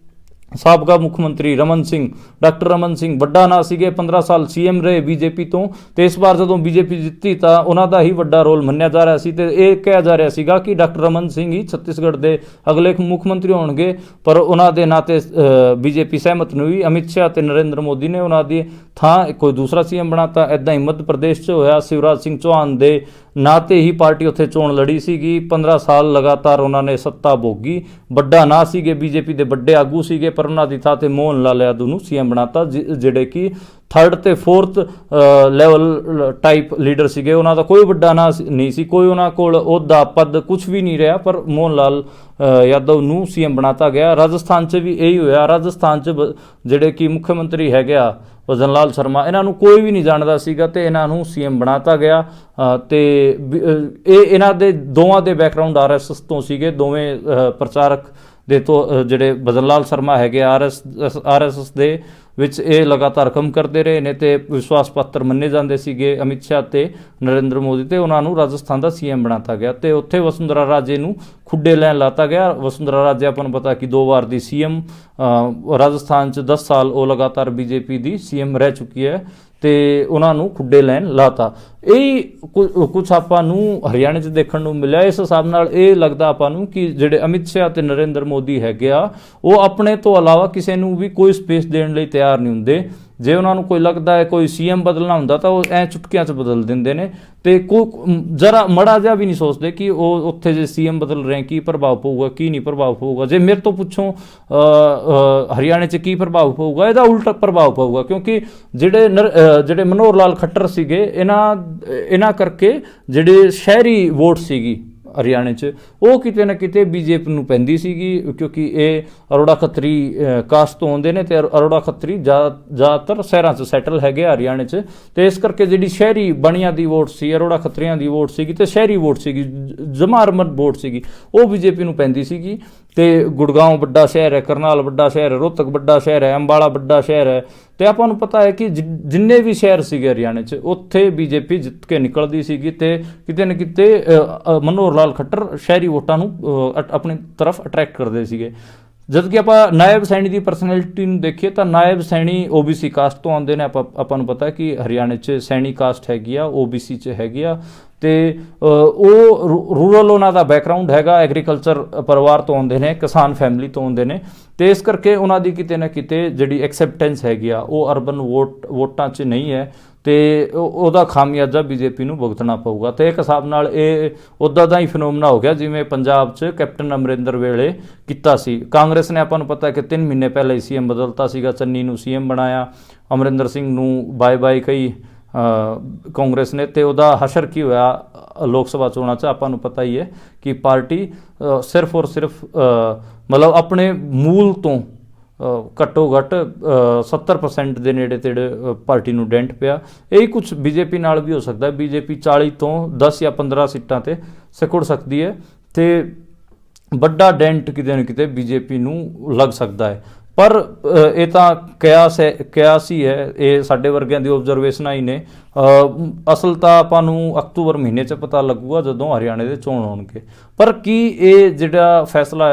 [SPEAKER 1] ਸਾਬਕਾ ਮੁੱਖ ਮੰਤਰੀ ਡਾਕਟਰ ਰਮਨ ਸਿੰਘ ਵੱਡਾ ਨਾਂ ਸੀਗੇ, 15 ਸਾਲ ਸੀਐਮ ਰਹੇ ਬੀਜੇਪੀ ਤੋਂ ਤੇ ਇਸ ਵਾਰ ਜਦੋਂ ਬੀਜੇਪੀ ਜਿੱਤੀ ਤਾਂ ਉਹਨਾਂ ਦਾ ਹੀ ਵੱਡਾ ਰੋਲ ਮੰਨਿਆ ਜਾ ਰਿਹਾ ਸੀ ਤੇ ਇਹ ਕਿਹਾ ਜਾ ਰਿਹਾ ਸੀਗਾ ਕਿ ਡਾਕਟਰ ਰਮਨ ਸਿੰਘ ਹੀ ਛੱਤੀਸਗੜ੍ਹ ਦੇ ਅਗਲੇ ਮੁੱਖ ਮੰਤਰੀ ਹੋਣਗੇ, ਪਰ ਉਹਨਾਂ ਦੇ ਨਾਂ 'ਤੇ ਬੀਜੇਪੀ ਸਹਿਮਤ ਨਹੀਂ ਹੋਈ। ਅਮਿਤ ਸ਼ਾਹ ਤੇ ਨਰਿੰਦਰ ਮੋਦੀ ਨੇ ਉਹਨਾਂ ਦੀ ਥਾਂ ਕੋਈ ਦੂਸਰਾ ਸੀਐਮ ਬਣਾਤਾ। ਇੱਦਾਂ ਹੀ ਮੱਧ ਪ੍ਰਦੇਸ਼ 'ਚ ਹੋਇਆ, ਸ਼ਿਵਰਾਜ ਸਿੰਘ ਚੌਹਾਨ ਦੇ ਨਾਂ 'ਤੇ ਹੀ ਪਾਰਟੀ ਉੱਥੇ ਚੋਣ ਲੜੀ ਸੀਗੀ। 15 ਸਾਲ ਲਗਾਤਾਰ ਉਹਨਾਂ ਨੇ ਸੱਤਾ ਭੋਗੀ, ਵੱਡਾ ਨਾਂ ਸੀਗੇ, ਬੀਜੇਪੀ ਦੇ ਵੱਡੇ ਆਗੂ ਸੀਗੇ, ਪਰ ਉਹਨਾਂ ਦੀ ਥਾਂ 'ਤੇ ਮੋਹਨ ਲਾਲ ਯਾਦਵ ਨੂੰ ਸੀਐਮ ਬਣਾਤਾ ਜਿਹੜੇ ਕਿ 3rd ਤੇ 4th ਲੈਵਲ ਟਾਈਪ ਲੀਡਰ ਸੀਗੇ। ਉਹਨਾਂ ਦਾ ਕੋਈ ਵੱਡਾ ਨਾਂ ਨਹੀਂ ਸੀ, ਕੋਈ ਉਹਨਾਂ ਕੋਲ ਅਹੁਦਾ ਪਦ ਕੁਝ ਵੀ ਨਹੀਂ ਰਿਹਾ, ਪਰ ਮੋਹਨ ਲਾਲ ਯਾਦਵ ਨੂੰ ਸੀਐਮ ਬਣਾਤਾ ਗਿਆ। ਰਾਜਸਥਾਨ 'ਚ ਵੀ ਇਹੀ ਹੋਇਆ। ਰਾਜਸਥਾਨ 'ਚ ਜਿਹੜੇ ਕਿ ਮੁੱਖ ਮੰਤਰੀ ਹੈਗੇ ਆ ਭਜਨ ਲਾਲ ਸ਼ਰਮਾ, ਇਹਨਾਂ ਨੂੰ ਕੋਈ ਵੀ ਨਹੀਂ ਜਾਣਦਾ ਸੀਗਾ ਤੇ ਇਹਨਾਂ ਨੂੰ ਸੀਐਮ ਬਣਾਤਾ ਗਿਆ ਤੇ ਇਹਨਾਂ ਦੇ ਦੋਵਾਂ ਦੇ ਬੈਕਗ੍ਰਾਉਂਡ ਆਰਐਸਐਸ ਤੋਂ ਸੀਗੇ। ਦੋਵੇਂ ਪ੍ਰਚਾਰਕ ਦੇ ਤੋਂ ਜਿਹੜੇ ਭਜਨ ਲਾਲ ਸ਼ਰਮਾ ਹੈਗੇ ਆਰਐਸਐਸ ਦੇ ਵਿੱਚ ਇਹ ਲਗਾਤਾਰ ਕੰਮ ਕਰਦੇ ਰਹੇ ਨੇ ਤੇ ਵਿਸ਼ਵਾਸ ਪਾਤਰ ਮੰਨੇ ਜਾਂਦੇ ਸੀਗੇ ਅਮਿਤ ਸ਼ਾਹ ਤੇ ਨਰਿੰਦਰ ਮੋਦੀ ਤੇ ਉਹਨਾਂ ਨੂੰ ਰਾਜਸਥਾਨ ਦਾ ਸੀਐਮ ਬਣਾਤਾ ਗਿਆ ਤੇ ਉੱਥੇ ਵਸੁੰਧਰਾ ਰਾਜੇ ਨੂੰ ਖੁੱਡੇ ਲੈਣ ਲਾਤਾ ਗਿਆ। ਵਸੁੰਧਰਾ ਰਾਜੇ ਆਪਾਂ ਨੂੰ ਪਤਾ ਕਿ 2 ਵਾਰ ਦੀ ਸੀਐਮ ਰਾਜਸਥਾਨ 'ਚ 10 ਸਾਲ ਉਹ ਲਗਾਤਾਰ ਬੀਜੇਪੀ ਦੀ ਸੀਐਮ ਰਹਿ ਚੁੱਕੀ ਹੈ ਤੇ ਉਹਨਾਂ ਨੂੰ ਖੁੱਡੇ ਲੈਣ ਲਾਤਾ। ਇਹ ਕੁਝ ਆਪਾਂ ਨੂੰ ਹਰਿਆਣੇ 'ਚ ਦੇਖਣ ਨੂੰ ਮਿਲਿਆ। ਇਸ ਹਿਸਾਬ ਨਾਲ ਇਹ ਲੱਗਦਾ ਆਪਾਂ ਨੂੰ ਕਿ ਜਿਹੜੇ ਅਮਿਤ ਸ਼ਾਹ ਤੇ ਨਰਿੰਦਰ ਮੋਦੀ ਹੈਗੇ ਆ ਉਹ ਆਪਣੇ ਤੋਂ ਇਲਾਵਾ ਕਿਸੇ ਨੂੰ ਵੀ ਕੋਈ ਸਪੇਸ ਦੇਣ ਲਈ ਤਿਆਰ ਨਹੀਂ ਹੁੰਦੇ। ਜੇ ਉਹਨਾਂ ਨੂੰ ਕੋਈ ਲੱਗਦਾ ਹੈ ਕੋਈ ਸੀਐਮ ਬਦਲਣਾ ਹੁੰਦਾ ਤਾਂ ਉਹ ਐ ਚੁਟਕੀਆਂ 'ਚ ਬਦਲ ਦਿੰਦੇ ਨੇ, ਤੇ ਕੋਈ ਜਰਾ ਮੜਾ ਜਿਹਾ ਵੀ ਨਹੀਂ ਸੋਚਦੇ ਕਿ ਉਹ ਉੱਥੇ ਜੇ ਸੀਐਮ ਬਦਲ ਰਹੇ ਕੀ ਪ੍ਰਭਾਵ ਪਊਗਾ ਕੀ ਨਹੀਂ ਪ੍ਰਭਾਵ ਪਊਗਾ। ਜੇ ਮੇਰੇ ਤੋਂ ਪੁੱਛੋ ਹਰਿਆਣੇ 'ਚ ਕੀ ਪ੍ਰਭਾਵ ਪਊਗਾ, ਇਹਦਾ ਉਲਟਾ ਪ੍ਰਭਾਵ ਪਊਗਾ, ਕਿਉਂਕਿ ਜਿਹੜੇ ਮਨੋਹਰ ਲਾਲ ਖੱਟਰ ਸੀਗੇ ਇਹਨਾਂ ਕਰਕੇ ਜਿਹੜੇ ਸ਼ਹਿਰੀ ਵੋਟ ਸੀਗੀ ਹਰਿਆਣੇ 'ਚ ਉਹ ਕਿਤੇ ਨਾ ਕਿਤੇ ਬੀਜੇਪੀ ਨੂੰ ਪੈਂਦੀ ਸੀਗੀ, ਕਿਉਂਕਿ ਇਹ ਅਰੋੜਾ ਖੱਤਰੀ ਕਾਸਟ ਤੋਂ ਆਉਂਦੇ ਨੇ ਤੇ ਅਰੋੜਾ ਖੱਤਰੀ ਜ਼ਿਆਦਾਤਰ ਸ਼ਹਿਰਾਂ 'ਚ ਸੈਟਲ ਹੈਗੇ ਹਰਿਆਣੇ 'ਚ, ਤੇ ਇਸ ਕਰਕੇ ਜਿਹੜੀ ਸ਼ਹਿਰੀ ਬਣੀਆਂ ਦੀ ਵੋਟ ਸੀ, ਅਰੋੜਾ ਖੱਤਰੀਆਂ ਦੀ ਵੋਟ ਸੀਗੀ ਤੇ ਸ਼ਹਿਰੀ ਵੋਟ ਸੀਗੀ, ਜਮਾਰਮਤ ਵੋਟ ਸੀਗੀ, ਉਹ ਬੀਜੇਪੀ ਨੂੰ ਪੈਂਦੀ ਸੀਗੀ। ਤੇ ਗੁੜਗਾਉਂ ਵੱਡਾ ਸ਼ਹਿਰ ਹੈ, ਕਰਨਾਲ ਵੱਡਾ ਸ਼ਹਿਰ ਹੈ, ਰੋਹਤਕ ਵੱਡਾ ਸ਼ਹਿਰ ਹੈ, ਅੰਬਾਲਾ ਵੱਡਾ ਸ਼ਹਿਰ ਹੈ, ਤੇ ਆਪਾਂ ਨੂੰ ਪਤਾ ਹੈ ਕਿ ਜਿੰਨੇ ਵੀ ਸ਼ਹਿਰ ਸੀਗੇ ਹਰਿਆਣੇ 'ਚ ਉੱਥੇ ਬੀਜੇਪੀ ਜਿੱਤ ਕੇ ਨਿਕਲਦੀ ਸੀਗੀ, ਤੇ ਕਿਤੇ ਨਾ ਕਿਤੇ ਮਨੋਹਰ ਲਾਲ ਖੱਟਰ ਸ਼ਹਿਰੀ ਵੋਟਾਂ ਨੂੰ ਆਪਣੀ ਤਰਫ ਅਟਰੈਕਟ ਕਰਦੇ ਸੀਗੇ। ਜਦ ਕਿ ਆਪਾਂ ਨਾਇਬ ਸੈਣੀ ਦੀ ਪਰਸਨੈਲਿਟੀ ਨੂੰ ਦੇਖੀਏ ਤਾਂ ਨਾਇਬ ਸੈਣੀ ਓਬੀਸੀ ਕਾਸਟ ਤੋਂ ਆਉਂਦੇ ਨੇ। ਆਪਾਂ ਨੂੰ ਪਤਾ ਕਿ ਹਰਿਆਣੇ 'ਚ ਸੈਣੀ ਕਾਸਟ ਹੈਗੀ ਆ, ਓਬੀਸੀ 'ਚ ਹੈਗੀ ਆ, ਤੇ ਉਹ ਰੂਰਲ ਉਹਨਾਂ ਦਾ ਬੈਕਗਰਾਊਂਡ ਹੈਗਾ, ਐਗਰੀਕਲਚਰ ਪਰਿਵਾਰ ਤੋਂ ਆਉਂਦੇ ਨੇ, ਕਿਸਾਨ ਫੈਮਿਲੀ ਤੋਂ ਆਉਂਦੇ ਨੇ, ਤੇ ਇਸ ਕਰਕੇ ਉਹਨਾਂ ਦੀ ਕਿਤੇ ਨਾ ਕਿਤੇ ਜਿਹੜੀ ਐਕਸੈਪਟੈਂਸ ਹੈਗੀ ਆ ਉਹ ਅਰਬਨ ਵੋਟਾਂ 'ਚ ਨਹੀਂ ਹੈ, ਤੇ ਉਹਦਾ ਖਾਮਿਆਜ਼ਾ ਬੀਜੇਪੀ ਨੂੰ ਭੁਗਤਣਾ ਪਊਗਾ। ਤੇ ਇੱਕ ਹਿਸਾਬ ਨਾਲ ਇਹ ਉੱਦਾਂ ਦਾ ਹੀ ਫਿਨੋਮਨਾ ਹੋ ਗਿਆ ਜਿਵੇਂ ਪੰਜਾਬ 'ਚ ਕੈਪਟਨ ਅਮਰਿੰਦਰ ਵੇਲੇ ਕੀਤਾ ਸੀ। ਕਾਂਗਰਸ ਨੇ ਆਪਾਂ ਨੂੰ ਪਤਾ ਕਿ 3 ਮਹੀਨੇ ਪਹਿਲਾਂ ਹੀ ਸੀਐਮ ਬਦਲਤਾ ਸੀਗਾ, ਚੰਨੀ ਨੂੰ ਸੀਐਮ ਬਣਾਇਆ, ਅਮਰਿੰਦਰ ਸਿੰਘ ਨੂੰ ਬਾਏ ਬਾਏ ਕਹੀ ਕਾਂਗਰਸ ਨੇ, ਤੇ ਉਹਦਾ ਹਸ਼ਰ ਕੀ ਹੋਇਆ ਲੋਕ ਸਭਾ ਚੋਣਾਂ 'ਚ ਆਪਾਂ ਨੂੰ ਪਤਾ ਹੀ ਹੈ ਕਿ ਪਾਰਟੀ ਸਿਰਫ ਔਰ ਸਿਰਫ ਮਤਲਬ ਆਪਣੇ ਮੂਲ ਤੋਂ ਘੱਟੋ ਘੱਟ 70% ਦੇ ਨੇੜੇ ਤੇੜੇ ਪਾਰਟੀ ਨੂੰ ਡੈਂਟ ਪਿਆ। ਇਹੀ ਕੁਝ ਬੀਜੇਪੀ ਨਾਲ ਵੀ ਹੋ ਸਕਦਾ। ਬੀਜੇਪੀ 40 ਤੋਂ 10 ਜਾਂ 15 ਸੀਟਾਂ ਤੇ ਸਿਕੁੜ ਸਕਦੀ ਹੈ, ਤੇ ਵੱਡਾ ਡੈਂਟ ਕਿਤੇ ਨਾ ਕਿਤੇ ਬੀਜੇਪੀ ਨੂੰ ਲੱਗ ਸਕਦਾ ਹੈ। ਪਰ ਇਹ ਤਾਂ ਕਿਆਸ ਹੀ ਹੈ, ਇਹ ਸਾਡੇ ਵਰਗਿਆਂ ਦੀ ਓਬਜ਼ਰਵੇਸ਼ਨਾਂ ਹੀ ਨੇ। ਅਸਲ ਤਾਂ ਆਪਾਂ ਨੂੰ ਅਕਤੂਬਰ ਮਹੀਨੇ 'ਚ ਪਤਾ ਲੱਗੂਗਾ ਜਦੋਂ ਹਰਿਆਣੇ ਦੇ ਚੋਣ ਹੋਣਗੇ। ਪਰ ਕੀ ਇਹ ਜਿਹੜਾ ਫੈਸਲਾ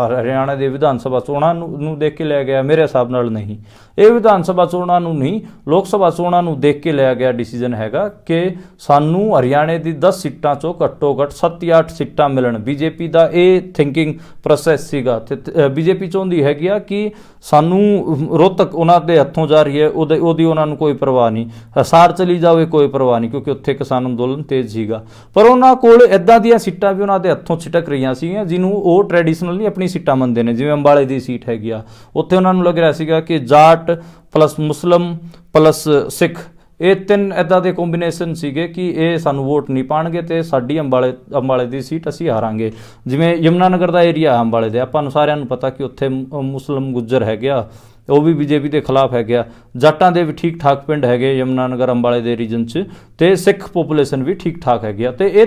[SPEAKER 1] ਹਰਿਆਣਾ ਦੇ ਵਿਧਾਨ ਸਭਾ ਚੋਣਾਂ ਨੂੰ ਦੇਖ ਕੇ ਲਿਆ ਗਿਆ? ਮੇਰੇ ਹਿਸਾਬ ਨਾਲ ਨਹੀਂ। ਇਹ ਵਿਧਾਨ ਸਭਾ ਚੋਣਾਂ ਨੂੰ ਨਹੀਂ, ਲੋਕ ਸਭਾ ਚੋਣਾਂ ਨੂੰ ਦੇਖ ਕੇ ਲਿਆ ਗਿਆ ਡਿਸੀਜਨ ਹੈਗਾ ਕਿ ਸਾਨੂੰ ਹਰਿਆਣੇ ਦੀ 10 ਸੀਟਾਂ 'ਚੋਂ ਘੱਟੋ ਘੱਟ 7 ਜਾਂ 8 ਸੀਟਾਂ ਮਿਲਣ। ਬੀਜੇਪੀ ਦਾ ਇਹ ਥਿੰਕਿੰਗ ਪ੍ਰੋਸੈਸ ਸੀਗਾ, ਤੇ ਬੀਜੇਪੀ ਚਾਹੁੰਦੀ ਹੈਗੀ ਆ ਕਿ ਸਾਨੂੰ ਰੋਹਤਕ ਉਹਨਾਂ ਦੇ ਹੱਥੋਂ ਜਾ ਰਹੀ ਹੈ, ਉਹਦੀ ਉਹਨਾਂ ਨੂੰ ਕੋਈ ਪਰਵਾਹ ਨਹੀਂ, ਹਿਸਾਰ ਚਲੀ ਜਾਵੇ ਕੋਈ ਪਰਵਾਹ ਨਹੀਂ, ਕਿਉਂਕਿ ਉੱਥੇ ਕਿਸਾਨ ਅੰਦੋਲਨ ਤੇਜ਼ ਸੀਗਾ। ਪਰ ਉਹਨਾਂ ਕੋਲ ਇੱਦਾਂ ਦੀਆਂ ਸੀਟਾਂ ਵੀ ਉਹਨਾਂ ਦੇ ਹੱਥੋਂ ਛਿਟਕ ਰਹੀਆਂ ਸੀਗੀਆਂ ਜਿਹਨੂੰ ਉਹ ਟ੍ਰੈਡੀਸ਼ਨਲੀ ਆਪਣੀ ਸੀਟਾਂ ਮੰਨਦੇ ਨੇ। ਜਿਵੇਂ ਅੰਬਾਲੇ ਦੀ ਸੀਟ ਹੈਗੀ ਆ, ਉੱਥੇ ਉਹਨਾਂ ਨੂੰ ਲੱਗ ਰਿਹਾ ਸੀਗਾ ਕਿ ਜਾਟ ਪਲੱਸ ਮੁਸਲਮ ਪਲੱਸ ਸਿੱਖ, ਇਹ 3 ਇੱਦਾਂ ਦੇ ਕੰਬੀਨੇਸ਼ਨ ਸੀਗੇ ਕਿ ਇਹ ਸਾਨੂੰ ਵੋਟ ਨਹੀਂ ਪਾਣਗੇ ਤੇ ਸਾਡੀ ਅੰਬਾਲੇ ਦੀ ਸੀਟ ਅਸੀਂ ਹਾਰਾਂਗੇ। ਜਿਵੇਂ ਯਮੁਨਾਨਗਰ ਦਾ ਏਰੀਆ ਅੰਬਾਲੇ ਦੇ, ਆਪਾਂ ਨੂੰ ਸਾਰਿਆਂ ਨੂੰ ਪਤਾ ਕਿ ਉੱਥੇ ਮੁਸਲਮ ਗੁੱਜਰ ਹੈਗੇ ਆ, ਉਹ ਵੀ ਬੀਜੇਪੀ ਦੇ ਖਿਲਾਫ ਹੈਗੇ ਆ। ਜੱਟਾਂ ਦੇ ਵੀ ਠੀਕ ਠਾਕ ਪਿੰਡ ਹੈਗੇ ਯਮੁਨਾਨਗਰ ਅੰਬਾਲੇ ਦੇ ਰੀਜਨ 'ਚ, ਤੇ ਸਿੱਖ ਪੋਪੂਲੇਸ਼ਨ ਵੀ ਠੀਕ ਠਾਕ ਹੈਗੀ ਆ। ਤੇ ਇਹ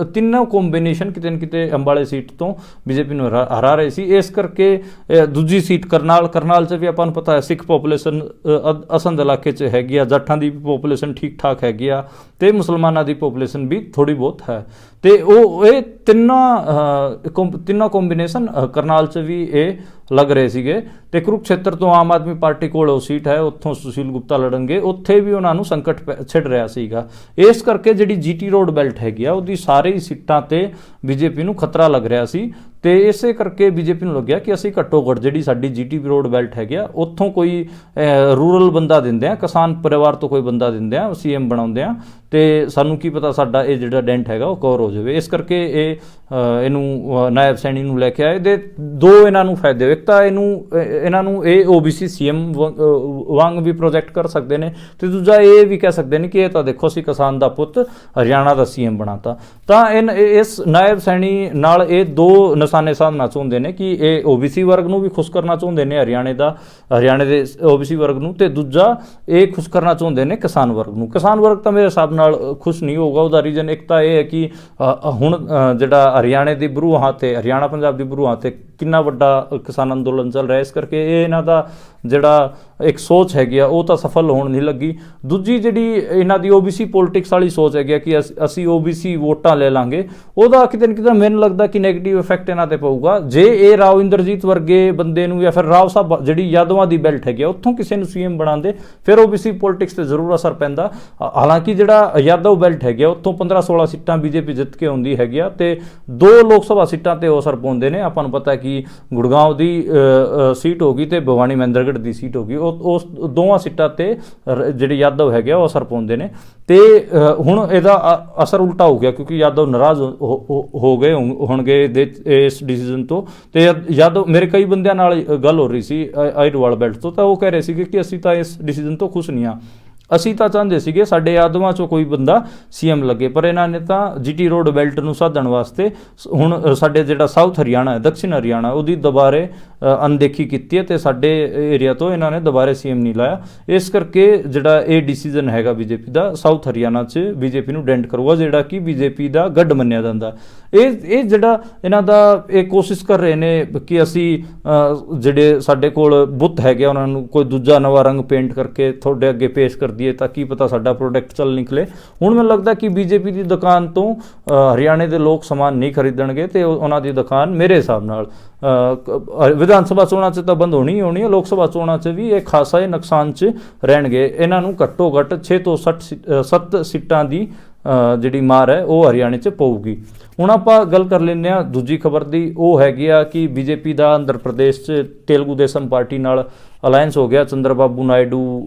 [SPEAKER 1] ਤਿੰਨੋਂ ਕੰਬੀਨੇਸ਼ਨ ਕਿਤੇ ਨਾ ਕਿਤੇ ਅੰਬਾਲੇ ਸੀਟ ਤੋਂ ਬੀਜੇਪੀ ਨੂੰ ਹਰਾ ਰਹੇ ਸੀ। ਇਸ ਕਰਕੇ ਦੂਜੀ ਸੀਟ ਕਰਨਾਲ 'ਚ ਵੀ ਆਪਾਂ ਨੂੰ ਪਤਾ ਹੈ ਸਿੱਖ ਪੋਪੂਲੇਸ਼ਨ ਅਸੰਧ ਇਲਾਕੇ 'ਚ ਹੈਗੀ ਆ, ਜੱਟਾਂ ਦੀ ਪੋਪੂਲੇਸ਼ਨ ਠੀਕ ਠਾਕ ਹੈਗੀ ਆ, ਤੇ ਮੁਸਲਮਾਨਾਂ ਦੀ ਪੋਪੂਲੇਸ਼ਨ ਵੀ ਥੋੜੀ ਬਹੁਤ ਹੈ। ਤੇ ਇਹ ਤਿੰਨੋਂ ਕੰਬੀਨੇਸ਼ਨ ਕਰਨਾਲ 'ਚ ਵੀ ਇਹ ਲੱਗ ਰਹੇ ਸੀਗੇ। ਤੇ ਕੁਰੂਕਸ਼ੇਤਰ ਤੋਂ ਆਮ ਆਦਮੀ ਪਾਰਟੀ ਕੋਲ ਉਹ ਸੀਟ ਹੈ, ਉੱਥੋਂ ਸੁਸ਼ੀਲ ਗੁਪਤਾ ਲੜਨਗੇ, ਉੱਥੇ ਵੀ ਉਹਨਾਂ ਨੂੰ ਸੰਕਟ ਛਿੜ ਰਿਹਾ ਸੀਗਾ। ਇਸ ਕਰਕੇ ਜਿਹੜੀ ਜੀਟੀ ਰੋਡ ਬੈਲਟ ਹੈਗੀ ਆ ਉਹਦੀ ਸਾਰੇ ਸੀਟਾਂ ਤੇ ਬੀਜੇਪੀ ਨੂੰ ਖਤਰਾ ਲੱਗ ਰਿਹਾ ਸੀ, ਤੇ ਇਸੇ ਕਰਕੇ ਬੀਜੇਪੀ ਨੂੰ ਲੱਗਿਆ ਕਿ ਅਸੀਂ ਘੱਟੋ ਘੱਟ ਜਿਹੜੀ ਸਾਡੀ ਜੀਟੀ ਰੋਡ ਬੈਲਟ ਹੈਗੀ ਆ ਉੱਥੋਂ ਕੋਈ ਰੂਰਲ ਬੰਦਾ ਦਿੰਦੇ ਆ, ਕਿਸਾਨ ਪਰਿਵਾਰ ਤੋਂ ਕੋਈ ਬੰਦਾ ਦਿੰਦੇ ਆ, ਸੀਐਮ ਬਣਾਉਂਦੇ ਆ, ਤੇ ਸਾਨੂੰ ਕੀ ਪਤਾ ਸਾਡਾ ਇਹ ਜਿਹੜਾ ਡੈਂਟ ਹੈਗਾ ਉਹ ਕਵਰ ਹੋ ਜਾਵੇ। ਇਸ ਕਰਕੇ ਇਹਨੂੰ ਨਾਇਬ ਸੈਣੀ ਨੂੰ ਲੈ ਕੇ ਆਏ। ਦੇ 2 ਇਹਨਾਂ ਨੂੰ ਫਾਇਦੇ, ਇੱਕ ਤਾਂ ਇਹਨਾਂ ਨੂੰ ਇਹ ਓਬੀਸੀ ਸੀਐਮ ਵਾਂਗ ਵੀ ਪ੍ਰੋਜੈਕਟ ਕਰ ਸਕਦੇ ਨੇ, ਤੇ ਦੂਜਾ ਇਹ ਵੀ ਕਹਿ ਸਕਦੇ ਨੇ ਕਿ ਇਹ ਤਾਂ ਦੇਖੋ ਅਸੀਂ ਕਿਸਾਨ ਦਾ ਪੁੱਤ ਹਰਿਆਣਾ ਦਾ ਸੀਐਮ ਬਣਾਤਾ। ਤਾਂ ਇਸ ਨਾਇਬ ਸੈਣੀ ਨਾਲ ਇਹ 2 ਨਿਸ਼ਾਨੇ ਸਾਧਨਾ ਚਾਹੁੰਦੇ ਨੇ ਕਿ ਇਹ ਓਬੀਸੀ ਵਰਗ ਨੂੰ ਵੀ ਖੁਸ਼ ਕਰਨਾ ਚਾਹੁੰਦੇ ਨੇ, ਹਰਿਆਣੇ ਦੇ ਓਬੀਸੀ ਵਰਗ ਨੂੰ, ਤੇ ਦੂਜਾ ਇਹ ਖੁਸ਼ ਕਰਨਾ ਚਾਹੁੰਦੇ ਨੇ ਕਿਸਾਨ ਵਰਗ ਨੂੰ। ਕਿਸਾਨ ਵਰਗ ਤਾਂ ਮੇਰੇ ਹਿਸਾਬ ਨਾਲ ਖੁਸ਼ ਨਹੀਂ ਹੋਊਗਾ। ਉਹਦਾ ਰੀਜ਼ਨ ਇੱਕ ਤਾਂ ਇਹ ਹੈ ਕਿ ਹੁਣ ਜਿਹੜਾ ਹਰਿਆਣੇ ਦੀ ਬਰੂਹਾਂ ਤੇ ਹਰਿਆਣਾ ਪੰਜਾਬ ਦੀ ਬਰੂਹਾਂ ਤੇ ਕਿੰਨਾ ਵੱਡਾ ਕਿਸਾਨ ਅੰਦੋਲਨ ਚੱਲ ਰਿਹਾ, ਇਸ ਕਰਕੇ ਇਹ ਇਹਨਾਂ ਦਾ ਜਿਹੜਾ ਇੱਕ ਸੋਚ ਹੈਗੀ ਆ ਉਹ ਤਾਂ ਸਫਲ ਹੋਣ ਨਹੀਂ ਲੱਗੀ। ਦੂਜੀ ਜਿਹੜੀ ਇਹਨਾਂ ਦੀ ਓਬੀਸੀ ਪੋਲਿਟਿਕਸ ਵਾਲੀ ਸੋਚ ਹੈਗੀ ਕਿ ਅਸੀਂ ਓਬੀਸੀ ਵੋਟਾਂ ਲੈ ਲਾਂਗੇ, ਉਹਦਾ ਕਿਤੇ ਨਾ ਕਿਤੇ ਮੈਨੂੰ ਲੱਗਦਾ ਕਿ ਨੈਗੇਟਿਵ ਇਫੈਕਟ ਇਹਨਾਂ ਤੇ ਪਊਗਾ। ਜੇ ਇਹ ਰਾਓ ਇੰਦਰਜੀਤ ਵਰਗੇ ਬੰਦੇ ਨੂੰ ਜਾਂ ਫਿਰ ਰਾਓ ਸਾਹਿਬ ਜਿਹੜੀ ਯਾਦਵਾਂ ਦੀ ਬੈਲਟ ਹੈਗੀ ਉੱਥੋਂ ਕਿਸੇ ਨੂੰ ਸੀਐਮ ਬਣਾਉਂਦੇ, ਫਿਰ ਓਬੀਸੀ ਪੋਲਿਟਿਕਸ ਤੇ ਜ਼ਰੂਰ ਅਸਰ ਪੈਂਦਾ। ਹਾਲਾਂਕਿ ਜਿਹੜਾ ਯਾਦਵ ਬੈਲਟ ਹੈਗੀ ਉੱਥੋਂ 15-16 ਸੀਟਾਂ ਬੀਜੇਪੀ ਜਿੱਤ ਕੇ ਆਉਂਦੀ ਹੈਗੀ ਆ, ਤੇ 2 ਲੋਕ ਸਭਾ ਸੀਟਾਂ ਤੇ ਉਹ ਅਸਰ ਪਾਉਂਦੇ ਨੇ। ਆਪਾਂ ਨੂੰ ਪਤਾ ਹੈ ਕਿ ਗੁੜਗਾਉਂ ਦੀ ਸੀਟ ਹੋ ਗਈ ਤੇ ਭਵਾਨੀ ਮਹਿੰਦਰਗੜ੍ਹ ਦੀ ਸੀਟ ਹੋ ਗਈ, ਉਸ ਦੋਵਾਂ ਸੀਟਾਂ ਤੇ ਜਿਹੜੇ ਯਾਦਵ ਹੈਗੇ ਉਹ ਅਸਰ ਪਾਉਂਦੇ ਨੇ। ਤੇ ਹੁਣ ਇਹਦਾ ਅਸਰ ਉਲਟਾ ਹੋ ਗਿਆ, ਕਿਉਂਕਿ ਯਾਦਵ ਨਾਰਾਜ਼ ਹੋ ਗਏ ਹੋਣਗੇ ਇਸ ਡਿਸੀਜਨ ਤੋਂ। ਤੇ ਯਾਦਵ, ਮੇਰੇ ਕਈ ਬੰਦਿਆਂ ਨਾਲ ਗੱਲ ਹੋ ਰਹੀ ਸੀ ਆਈਰਵਾਲ ਬੈਲਟ ਤੋਂ, ਤਾਂ ਉਹ ਕਹਿ ਰਹੇ ਸੀਗੇ ਕਿ ਅਸੀਂ ਤਾਂ ਇਸ ਡਿਸੀਜਨ ਤੋਂ ਖੁਸ਼ ਨਹੀਂ ਹਾਂ, ਅਸੀਂ ਤਾਂ ਚਾਹੁੰਦੇ ਸੀਗੇ ਸਾਡੇ ਯਾਦਵਾਂ 'ਚੋਂ ਕੋਈ ਬੰਦਾ CM ਲੱਗੇ, ਪਰ ਇਹਨਾਂ ਨੇ ਤਾਂ GT ਰੋਡ ਬੈਲਟ ਨੂੰ ਸਾਧਣ ਵਾਸਤੇ ਹੁਣ ਸਾਡੇ ਜਿਹੜਾ ਸਾਊਥ ਹਰਿਆਣਾ ਹੈ, ਦਕਸ਼ਿਣ ਹਰਿਆਣਾ, ਉਹਦੀ ਦੁਬਾਰੇ ਅਣਦੇਖੀ ਕੀਤੀ ਹੈ ਤੇ ਸਾਡੇ ਏਰੀਆ ਤੋਂ ਇਹਨਾਂ ਨੇ ਦੁਬਾਰੇ CM ਨਹੀਂ ਲਾਇਆ। ਇਸ ਕਰਕੇ ਜਿਹੜਾ ਇਹ ਡਿਸੀਜਨ ਹੈਗਾ BJP ਦਾ, ਸਾਊਥ ਹਰਿਆਣਾ 'ਚ BJP ਨੂੰ ਡੈਂਟ ਕਰੂਗਾ, ਜਿਹੜਾ ਕਿ BJP ਦਾ ਗੜ ਮੰਨਿਆ ਜਾਂਦਾ। ਇਹ ਜਿਹੜਾ ਇਹਨਾਂ ਦਾ ਇਹ ਕੋਸ਼ਿਸ਼ ਕਰ ਰਹੇ ਨੇ ਕਿ ਅਸੀਂ ਜਿਹੜੇ ਸਾਡੇ ਕੋਲ ਬੁੱਤ ਹੈਗੇ ਉਹਨਾਂ ਨੂੰ ਕੋਈ ਦੂਜਾ ਨਵਾਂ ਰੰਗ ਪੇਂਟ ਕਰਕੇ ਤੁਹਾਡੇ ਅੱਗੇ ਪੇਸ਼ ਕਰ ਦਈਏ ਤਾਂ ਕੀ ਪਤਾ ਸਾਡਾ ਪ੍ਰੋਡਕਟ ਚੱਲ ਨਿਕਲੇ। ਹੁਣ ਮੈਨੂੰ ਲੱਗਦਾ ਕਿ BJP ਦੀ ਦੁਕਾਨ ਤੋਂ ਹਰਿਆਣੇ ਦੇ ਲੋਕ ਸਮਾਨ ਨਹੀਂ ਖਰੀਦਣਗੇ ਤੇ ਉਹਨਾਂ ਦੀ ਦੁਕਾਨ ਮੇਰੇ ਹਿਸਾਬ ਨਾਲ ਵਿਧਾਨ ਸਭਾ ਚੋਣਾਂ 'ਚ ਤਾਂ ਬੰਦ ਹੋਣੀ ਹੈ, ਲੋਕ ਸਭਾ ਚੋਣਾਂ 'ਚ ਵੀ ਇਹ ਖਾਸਾ ਹੀ ਨੁਕਸਾਨ 'ਚ ਰਹਿਣਗੇ। ਇਹਨਾਂ ਨੂੰ ਘੱਟੋ ਘੱਟ 6 ਤੋਂ 7 ਸੀਟਾਂ ਦੀ ਜਿਹੜੀ ਮਾਰ ਹੈ ਉਹ ਹਰਿਆਣੇ 'ਚ ਪਊਗੀ। ਹੁਣ ਆਪਾਂ ਗੱਲ ਕਰ ਲੈਂਦੇ ਹਾਂ ਦੂਜੀ ਖਬਰ ਦੀ, ਉਹ ਹੈਗੀ ਆ ਕਿ BJP ਦਾ ਆਂਧਰ ਪ੍ਰਦੇਸ਼ 'ਚ ਤੇਲਗੂ ਦੇਸਮ ਪਾਰਟੀ ਨਾਲ ਅਲਾਇੰਸ ਹੋ ਗਿਆ। ਚੰਦਰਬਾਬੂ ਨਾਇਡੂ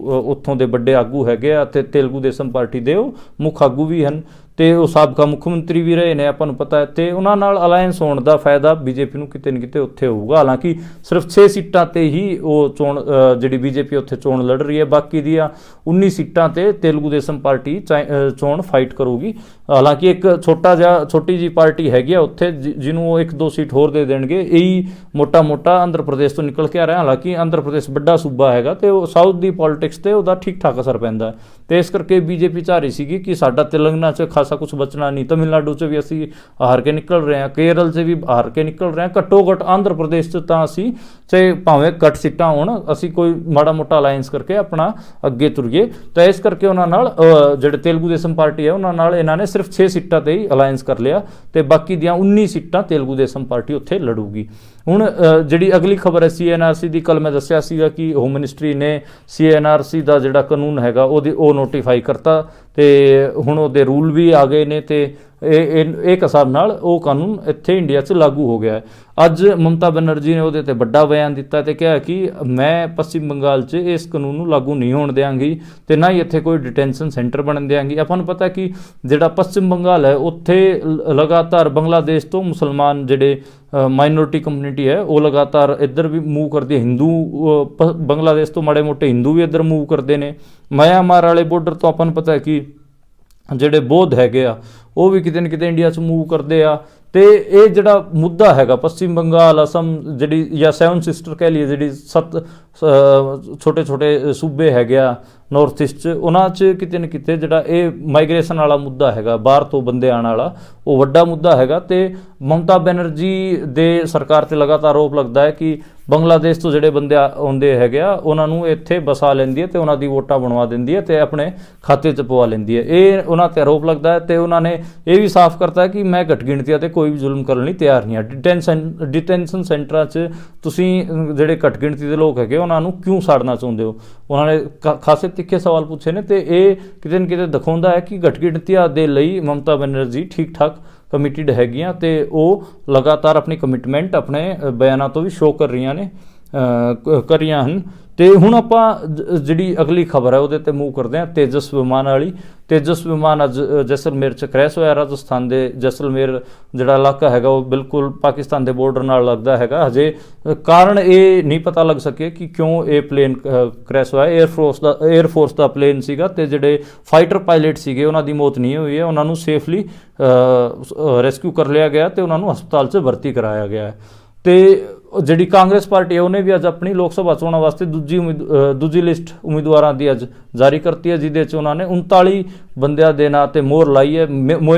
[SPEAKER 1] ਉੱਥੋਂ ਦੇ ਵੱਡੇ ਆਗੂ ਹੈਗੇ ਆ ਤੇ ਤੇਲਗੂ ਦੇਸਮ ਪਾਰਟੀ ਦੇ ਉਹ ਮੁੱਖ ਆਗੂ ਵੀ ਹਨ ਤੇ ਉਹ ਸਾਬਕਾ ਮੁੱਖ ਮੰਤਰੀ ਵੀ ਰਹੇ ਨੇ, ਆਪਾਂ ਨੂੰ ਪਤਾ ਹੈ। ਤੇ ਉਹਨਾਂ ਨਾਲ ਅਲਾਇੰਸ ਹੋਣ ਦਾ ਫਾਇਦਾ BJP ਨੂੰ ਕਿਤੇ ਨਾ ਕਿਤੇ ਉੱਥੇ ਹੋਊਗਾ। ਹਾਲਾਂਕਿ ਸਿਰਫ 6 ਸੀਟਾਂ ਤੇ ਹੀ ਉਹ ਚੋਣ ਜਿਹੜੀ BJP ਉੱਥੇ ਚੋਣ ਲੜ ਰਹੀ ਹੈ, ਬਾਕੀ ਦੀਆਂ 19 ਸੀਟਾਂ ਤੇ ਤੇਲਗੂ ਦੇਸਮ ਪਾਰਟੀ ਚੋਣ ਫਾਈਟ ਕਰੂਗੀ। ਹਾਲਾਂਕਿ ਇੱਕ ਛੋਟੀ ਜੀ ਪਾਰਟੀ ਹੈਗੀ ਆ ਉੱਥੇ ਜਿਹਨੂੰ ਉਹ 1-2 ਸੀਟ ਹੋਰ ਦੇ ਦੇਣਗੇ। ਇਹੀ ਮੋਟਾ ਆਂਧਰ ਪ੍ਰਦੇਸ਼ ਤੋਂ ਨਿਕਲ ਕੇ ਆ ਰਿਹਾ। ਹਾਲਾਂਕਿ ਆਂਧਰ ਪ੍ਰਦੇਸ਼ ਵੱਡਾ ਸੂਬਾ ਹੈਗਾ ਤੇ ਉਹ ਸਾਊਥ ਦੀ ਪੋਲਿਟਿਕਸ ਤੇ ਉਹਦਾ ਠੀਕ ਠਾਕ ਅਸਰ ਪੈਂਦਾ ਤੇ ਇਸ ਕਰਕੇ BJP ਚਾਹ ਰਹੀ ਸੀਗੀ ਕਿ ਸਾਡਾ ਤੇਲੰਗਾਨਾ 'ਚ ਖਾਸਾ ਕੁਛ ਬਚਣਾ ਨਹੀਂ, ਤਮਿਲਨਾਡੂ 'ਚ ਵੀ ਅਸੀਂ ਹਾਰ ਕੇ ਨਿਕਲ ਰਹੇ ਹਾਂ, ਕੇਰਲ 'ਚ ਵੀ ਹਾਰ ਕੇ ਨਿਕਲ ਰਹੇ ਹਾਂ, ਘੱਟੋ ਘੱਟ ਆਂਧਰ ਪ੍ਰਦੇਸ਼ 'ਚ ਤਾਂ ਅਸੀਂ ਚਾਹੇ ਭਾਵੇਂ ਘੱਟ ਸੀਟਾਂ ਹੋਣ ਅਸੀਂ ਕੋਈ ਮਾੜਾ ਮੋਟਾ ਅਲਾਇੰਸ ਕਰਕੇ ਆਪਣਾ ਅੱਗੇ ਤੁਰੀਏ। ਤਾਂ ਇਸ ਕਰਕੇ ਉਹਨਾਂ ਨਾਲ ਜਿਹੜੇ ਤੇਲਗੂ ਦੇਸਮ ਪਾਰਟੀ ਹੈ ਉਹਨਾਂ ਨਾਲ ਇਹਨਾਂ ਨੇ ਸਿਰਫ 6 ਸੀਟਾਂ ਤੇ ਹੀ ਅਲਾਇੰਸ ਕਰ ਲਿਆ ਤੇ ਬਾਕੀ ਦੀਆਂ 19 ਸੀਟਾਂ ਤੇਲਗੂ ਦੇਸਮ ਪਾਰਟੀ ਉੱਥੇ ਲੜੂਗੀ। ਹੁਣ ਜਿਹੜੀ ਅਗਲੀ ਖਬਰ ਹੈ CNRC ਦੀ, ਕੱਲ ਮੈਂ ਦੱਸਿਆ ਸੀਗਾ ਕਿ ਹੋਮ ਮਿਨਿਸਟਰੀ ਨੇ CNRC ਦਾ ਜਿਹੜਾ ਕਾਨੂੰਨ ਹੈਗਾ ਉਹ ਨੋਟੀਫਾਈ ਕਰਤਾ ਤੇ ਹੁਣ ਉਹਦੇ ਰੂਲ ਵੀ ਆ ਗਏ ਨੇ ਤੇ ਇੱਕ ਹਿਸਾਬ ਨਾਲ ਉਹ ਕਾਨੂੰਨ ਇੱਥੇ ਇੰਡੀਆ 'ਚ ਲਾਗੂ ਹੋ ਗਿਆ ਹੈ। ਅੱਜ ਮਮਤਾ ਬੈਨਰਜੀ ਨੇ ਉਹਦੇ ਤੇ ਵੱਡਾ ਬਿਆਨ ਦਿੱਤਾ ਤੇ ਕਿਹਾ ਕਿ ਮੈਂ ਪੱਛਮੀ ਬੰਗਾਲ 'ਚ ਇਸ ਕਾਨੂੰਨ ਨੂੰ ਲਾਗੂ ਨਹੀਂ ਹੋਣ ਦਿਆਂਗੀ ਤੇ ਨਾ ਹੀ ਇੱਥੇ ਕੋਈ ਡਿਟੈਂਸ਼ਨ ਸੈਂਟਰ ਬਣਨ ਦਿਆਂਗੀ। ਆਪਾਂ ਨੂੰ ਪਤਾ ਕਿ ਜਿਹੜਾ ਪੱਛਮੀ ਬੰਗਾਲ ਹੈ ਉੱਥੇ ਲਗਾਤਾਰ ਬੰਗਲਾਦੇਸ਼ ਤੋਂ ਮੁਸਲਮਾਨ ਜਿਹੜੇ ਮਾਈਨੋਰਿਟੀ ਕਮਿਊਨਿਟੀ ਹੈ ਉਹ ਲਗਾਤਾਰ ਇੱਧਰ ਵੀ ਮੂਵ ਕਰਦੀ ਹੈ। ਹਿੰਦੂ ਬੰਗਲਾਦੇਸ਼ ਤੋਂ ਮਾੜੇ ਮੋਟੇ ਹਿੰਦੂ ਵੀ ਇੱਧਰ ਮੂਵ ਕਰਦੇ ਨੇ। ਮਿਆਂਮਾਰ ਵਾਲੇ ਬਾਰਡਰ ਤੋਂ ਆਪਾਂ ਨੂੰ ਪਤਾ ਹੈ ਕਿ ਜਿਹੜੇ ਬੌਧ ਹੈਗੇ ਆ ਉਹ ਵੀ ਕਿਤੇ ਨਾ ਕਿਤੇ ਇੰਡੀਆ 'ਚ ਮੂਵ ਕਰਦੇ ਆ। ਤੇ ਇਹ ਜਿਹੜਾ ਮੁੱਦਾ ਹੈਗਾ ਪੱਛਮੀ ਬੰਗਾਲ, ਅਸਮ ਜਿਹੜੀ ਜਾਂ 7 ਸਿਸਟਰ ਕਹਿ ਲਈਏ, ਜਿਹੜੀ 7 ਛੋਟੇ ਸੂਬੇ ਹੈਗੇ ਆ ਨਾਰਥ ਈਸਟ 'ਚ, ਉਹਨਾਂ 'ਚ ਕਿਤੇ ਨਾ ਕਿਤੇ ਜਿਹੜਾ ਇਹ ਮਾਈਗ੍ਰੇਸ਼ਨ ਵਾਲਾ ਮੁੱਦਾ ਹੈਗਾ, ਬਾਹਰ ਤੋਂ ਬੰਦੇ ਆਉਣ ਵਾਲਾ, ਉਹ ਵੱਡਾ ਮੁੱਦਾ ਹੈਗਾ। ਤੇ ਮਮਤਾ ਬੈਨਰਜੀ ਦੇ ਸਰਕਾਰ ਤੇ ਲਗਾਤਾਰ ਆਰੋਪ ਲੱਗਦਾ ਹੈ ਕਿ ਬੰਗਲਾਦੇਸ਼ ਤੋਂ ਜਿਹੜੇ ਬੰਦੇ ਆਉਂਦੇ ਹੈਗੇ ਆ ਉਹਨਾਂ ਨੂੰ ਇੱਥੇ ਬਸਾ ਲੈਂਦੀ ਹੈ ਤੇ ਉਹਨਾਂ ਦੀ ਵੋਟਾਂ ਬਣਵਾ ਦਿੰਦੀ ਹੈ ਤੇ ਆਪਣੇ ਖਾਤੇ 'ਚ ਪਵਾ ਲੈਂਦੀ ਹੈ। ਇਹ ਉਹਨਾਂ ਤੇ ਆਰੋਪ ਲੱਗਦਾ ਹੈ ਤੇ ਉਹਨਾਂ ਨੇ ਇਹ ਵੀ ਸਾਫ਼ ਕਰਤਾ ਹੈ ਕਿ ਮੈਂ ਘੱਟ ਗਿਣਤੀਆਂ ਤੇ ਕੋਈ ਵੀ ਜ਼ੁਲਮ ਕਰਨ ਲਈ ਤਿਆਰ ਨਹੀਂ ਹਾਂ। ਡਿਟੈਂਸ਼ਨ ਸੈਂਟਰਾਂ 'ਚ ਤੁਸੀਂ ਜਿਹੜੇ ਘੱਟ ਗਿਣਤੀ ਦੇ ਲੋਕ ਹੈਗੇ ਉਹਨਾਂ ਨੂੰ ਕਿਉਂ ਸਾੜਨਾ ਚਾਹੁੰਦੇ ਹੋ? ਉਹਨਾਂ ਨੇ ਖਾਸੇ ਤਿੱਖੇ ਸਵਾਲ ਪੁੱਛੇ ਨੇ ਤੇ ਇਹ ਕਿਤੇ ਨਾ ਕਿਤੇ ਦਿਖਾਉਂਦਾ ਹੈ ਕਿ ਘੱਟ ਗਿਣਤੀਆਂ ਦੇ ਲਈ ਮਮਤਾ ਬੈਨਰਜੀ ਠੀਕ ਠਾਕ ਕਮਿਟਡ ਹੈਗੀਆਂ ਤੇ ਉਹ ਲਗਾਤਾਰ ਆਪਣੀ ਕਮਿਟਮੈਂਟ ਆਪਣੇ ਬਿਆਨਾਂ ਤੋਂ ਵੀ ਸ਼ੋਅ ਕਰ ਰਹੀਆਂ ਹਨ। ਤੇ ਹੁਣ ਆਪਾਂ ਜਿਹੜੀ ਅਗਲੀ ਖਬਰ ਹੈ ਉਹਦੇ ਤੇ ਮੂਵ ਕਰਦੇ ਹਾਂ, ਤੇਜਸ ਵਿਮਾਨ ਵਾਲੀ। ਤੇਜਸ ਵਿਮਾਨ ਅੱਜ ਜੈਸਲਮੇਰ 'ਚ ਕ੍ਰੈਸ਼ ਹੋਇਆ। ਰਾਜਸਥਾਨ ਦੇ ਜੈਸਲਮੇਰ ਜਿਹੜਾ ਇਲਾਕਾ ਹੈਗਾ ਉਹ ਬਿਲਕੁਲ ਪਾਕਿਸਤਾਨ ਦੇ ਬਾਰਡਰ ਨਾਲ ਲੱਗਦਾ ਹੈਗਾ। ਹਜੇ ਕਾਰਨ ਇਹ ਨਹੀਂ ਪਤਾ ਲੱਗ ਸਕਿਆ ਕਿ ਕਿਉਂ ਇਹ ਪਲੇਨ ਕ੍ਰੈਸ਼ ਹੋਇਆ। ਏਅਰਫੋਰਸ ਦਾ ਪਲੇਨ ਸੀਗਾ ਤੇ ਜਿਹੜੇ ਫਾਈਟਰ ਪਾਇਲਟ ਸੀਗੇ ਉਹਨਾਂ ਦੀ ਮੌਤ ਨਹੀਂ ਹੋਈ ਹੈ, ਉਹਨਾਂ ਨੂੰ ਸੇਫਲੀ ਰੈਸਕਿਊ ਕਰ ਲਿਆ ਗਿਆ ਤੇ ਉਹਨਾਂ ਨੂੰ ਹਸਪਤਾਲ 'ਚ ਭਰਤੀ ਕਰਾਇਆ ਗਿਆ ਹੈ। ਤੇ ਜਿਹੜੀ ਕਾਂਗਰਸ ਪਾਰਟੀ ਹੈ ਉਹਨੇ ਵੀ ਅੱਜ ਆਪਣੀ ਲੋਕ ਸਭਾ ਚੋਣਾਂ ਵਾਸਤੇ ਦੂਜੀ ਲਿਸਟ ਉਮੀਦਵਾਰਾਂ ਦੀ ਅੱਜ ਜਾਰੀ ਕਰਤੀ ਹੈ, ਜਿਹਦੇ 'ਚ ਉਹਨਾਂ ਨੇ 39 ਬੰਦਿਆਂ ਦੇ ਨਾਂ ਤੇ ਮੋਹਰ ਲਾਈ ਹੈ।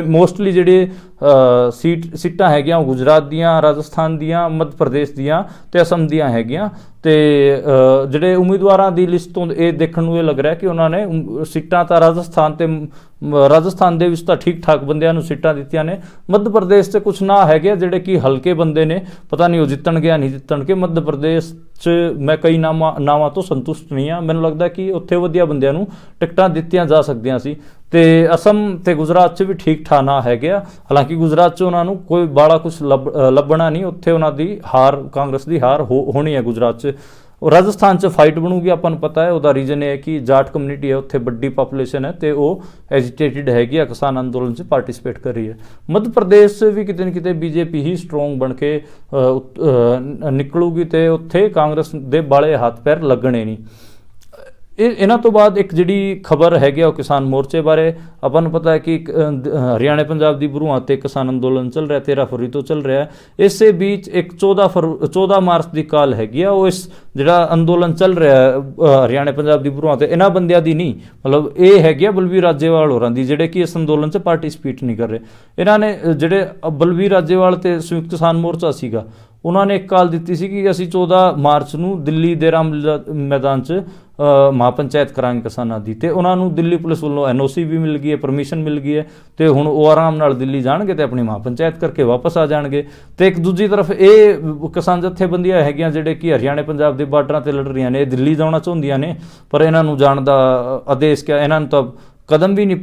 [SPEAKER 1] ਮੋਸਟਲੀ ਜਿਹੜੇ ਸੀਟਾਂ ਹੈਗੀਆਂ ਉਹ ਗੁਜਰਾਤ ਦੀਆਂ, ਰਾਜਸਥਾਨ ਦੀਆਂ, ਮੱਧ ਪ੍ਰਦੇਸ਼ ਦੀਆਂ ਤੇ ਅਸਮ ਦੀਆਂ ਹੈਗੀਆਂ। ਤੇ ਜਿਹੜੇ ਉਮੀਦਵਾਰਾਂ ਦੀ ਲਿਸਟ ਤੋਂ ਇਹ ਦੇਖਣ ਨੂੰ ਇਹ ਲੱਗ ਰਿਹਾ ਕਿ ਉਹਨਾਂ ਨੇ ਸੀਟਾਂ ਤਾਂ ਰਾਜਸਥਾਨ ਦੇ ਵਿੱਚ ਤਾਂ ਠੀਕ ਠਾਕ ਬੰਦਿਆਂ ਨੂੰ ਸੀਟਾਂ ਦਿੱਤੀਆਂ ਨੇ। ਮੱਧ ਪ੍ਰਦੇਸ਼ 'ਚ ਕੁਛ ਨਾਂ ਹੈਗੇ ਜਿਹੜੇ ਕਿ ਹਲਕੇ ਬੰਦੇ ਨੇ, ਪਤਾ ਨਹੀਂ ਉਹ ਜਿੱਤਣਗੇ ਨਹੀਂ ਜਿੱਤਣਗੇ। ਮੱਧ ਪ੍ਰਦੇਸ਼ 'ਚ ਮੈਂ ਕਈ ਨਾਵਾਂ ਤੋਂ ਸੰਤੁਸ਼ਟ ਨਹੀਂ ਹਾਂ। ਮੈਨੂੰ ਲੱਗਦਾ ਕਿ ਉੱਥੇ ਵਧੀਆ ਬੰਦਿਆਂ ਨੂੰ ਟਿਕਟਾਂ ਦਿੱਤੀਆਂ ਜਾ ਸਕਦੀਆਂ ਸੀ। ਤੇ ਅਸਮ ਤੇ ਗੁਜਰਾਤ 'ਚ ਵੀ ਠੀਕ ਠਾਣਾ ਹੈਗੇ ਆ। ਹਾਲਾਂਕਿ ਗੁਜਰਾਤ 'ਚ ਉਹਨਾਂ ਨੂੰ ਕੋਈ ਬਾਲਾ ਕੁਝ ਲੱਭਣਾ ਨਹੀਂ, ਉੱਥੇ ਉਹਨਾਂ ਦੀ ਹਾਰ, ਕਾਂਗਰਸ ਦੀ ਹਾਰ ਹੋਣੀ ਹੈ ਗੁਜਰਾਤ 'ਚ। ਰਾਜਸਥਾਨ 'ਚ ਫਾਈਟ ਬਣੂਗੀ, ਆਪਾਂ ਨੂੰ ਪਤਾ ਹੈ। ਉਹਦਾ ਰੀਜ਼ਨ ਇਹ ਹੈ ਕਿ ਜਾਟ ਕਮਿਊਨਿਟੀ ਹੈ ਉੱਥੇ, ਵੱਡੀ ਪਾਪੂਲੇਸ਼ਨ ਹੈ ਤੇ ਉਹ ਐਜੀਟੇਟਿਡ ਹੈਗੀ ਆ, ਕਿਸਾਨ ਅੰਦੋਲਨ 'ਚ ਪਾਰਟਿਸਿਪੇਟ ਕਰ ਰਹੀ ਹੈ। ਮੱਧ ਪ੍ਰਦੇਸ਼ 'ਚ ਵੀ ਕਿਤੇ ਨਾ ਕਿਤੇ ਬੀਜੇਪੀ ਹੀ ਸਟਰੋਂਗ ਬਣ ਕੇ ਨਿਕਲੂਗੀ ਤੇ ਉੱਥੇ ਕਾਂਗਰਸ ਦੇ ਬਾਲੇ ਹੱਥ ਪੈਰ ਲੱਗਣੇ ਨਹੀਂ। ਇਹਨਾਂ ਤੋਂ ਬਾਅਦ ਇੱਕ ਜਿਹੜੀ ਖਬਰ ਹੈਗੀ ਉਹ ਕਿਸਾਨ ਮੋਰਚੇ ਬਾਰੇ। ਆਪਾਂ ਨੂੰ ਪਤਾ ਹੈ ਕਿ ਹਰਿਆਣਾ ਪੰਜਾਬ ਦੀ ਬਰੂਹਾਂ ਤੇ ਕਿਸਾਨ ਅੰਦੋਲਨ ਚੱਲ ਰਿਹਾ, 13 ਫਰਵਰੀ ਤੋਂ ਚੱਲ ਰਿਹਾ। ਇਸੇ ਵਿੱਚ ਇੱਕ 14 ਮਾਰਚ ਦੀ ਕਾਲ ਹੈਗੀ ਆ, ਉਹ ਇਸ ਜਿਹੜਾ ਅੰਦੋਲਨ ਚੱਲ ਰਿਹਾ ਹਰਿਆਣਾ ਪੰਜਾਬ ਦੀ ਬਰੂਹਾਂ ਤੇ, ਇਹਨਾਂ ਬੰਦਿਆਂ ਦੀ ਨਹੀਂ, ਮਤਲਬ ਇਹ ਹੈਗੀ ਆ ਬਲਵੀਰ ਰਾਜੇਵਾਲ ਹੋਰਾਂ ਦੀ, ਜਿਹੜੇ ਕਿ ਇਸ ਅੰਦੋਲਨ 'ਚ ਪਾਰਟਿਸਿਪੇਟ ਨਹੀਂ ਕਰ ਰਹੇ। ਇਹਨਾਂ ਨੇ ਜਿਹੜੇ ਬਲਵੀਰ ਰਾਜੇਵਾਲ ਤੇ ਸੰਯੁਕਤ ਕਿਸਾਨ ਮੋਰਚਾ ਸੀਗਾ, ਉਹਨਾਂ ਨੇ ਇੱਕ ਕਾਲ ਦਿੱਤੀ ਸੀ ਕਿ ਅਸੀਂ 14 ਮਾਰਚ ਨੂੰ ਦਿੱਲੀ ਦੇ ਰਾਮਲੀਲਾ ਮੈਦਾਨ 'ਚ ਮਹਾਪੰਚਾਇਤ ਕਰਾਂਗੇ ਕਿਸਾਨਾਂ ਦੀ। ਤੇ ਉਹਨਾਂ ਨੂੰ ਦਿੱਲੀ ਪੁਲਿਸ ਵੱਲੋਂ NOC ਵੀ ਮਿਲ ਗਈ ਹੈ, ਪਰਮਿਸ਼ਨ ਮਿਲ ਗਈ ਹੈ, ਤੇ ਹੁਣ ਉਹ ਆਰਾਮ ਨਾਲ ਦਿੱਲੀ ਜਾਣਗੇ ਤੇ ਆਪਣੀ ਮਹਾਪੰਚਾਇਤ ਕਰਕੇ ਵਾਪਸ ਆ ਜਾਣਗੇ। ਤੇ ਇੱਕ ਦੂਜੀ ਤਰਫ ਇਹ ਕਿਸਾਨ ਜਥੇਬੰਦੀਆਂ ਹੈਗੀਆਂ ਜਿਹੜੇ ਕਿ ਹਰਿਆਣਾ ਪੰਜਾਬ ਦੇ ਬਾਰਡਰਾਂ ਤੇ ਲੜ ਰਹੀਆਂ ਨੇ, ਇਹ ਦਿੱਲੀ ਜਾਣਾ ਚਾਹੁੰਦੀਆਂ ਨੇ, ਪਰ ਇਹਨਾਂ ਨੂੰ ਜਾਣ ਦਾ ਆਦੇਸ਼ ਕਿਹਾ, ਇਹਨਾਂ ਨੂੰ ਤਾਂ ਕਦਮ ਵੀ ਨਹੀਂ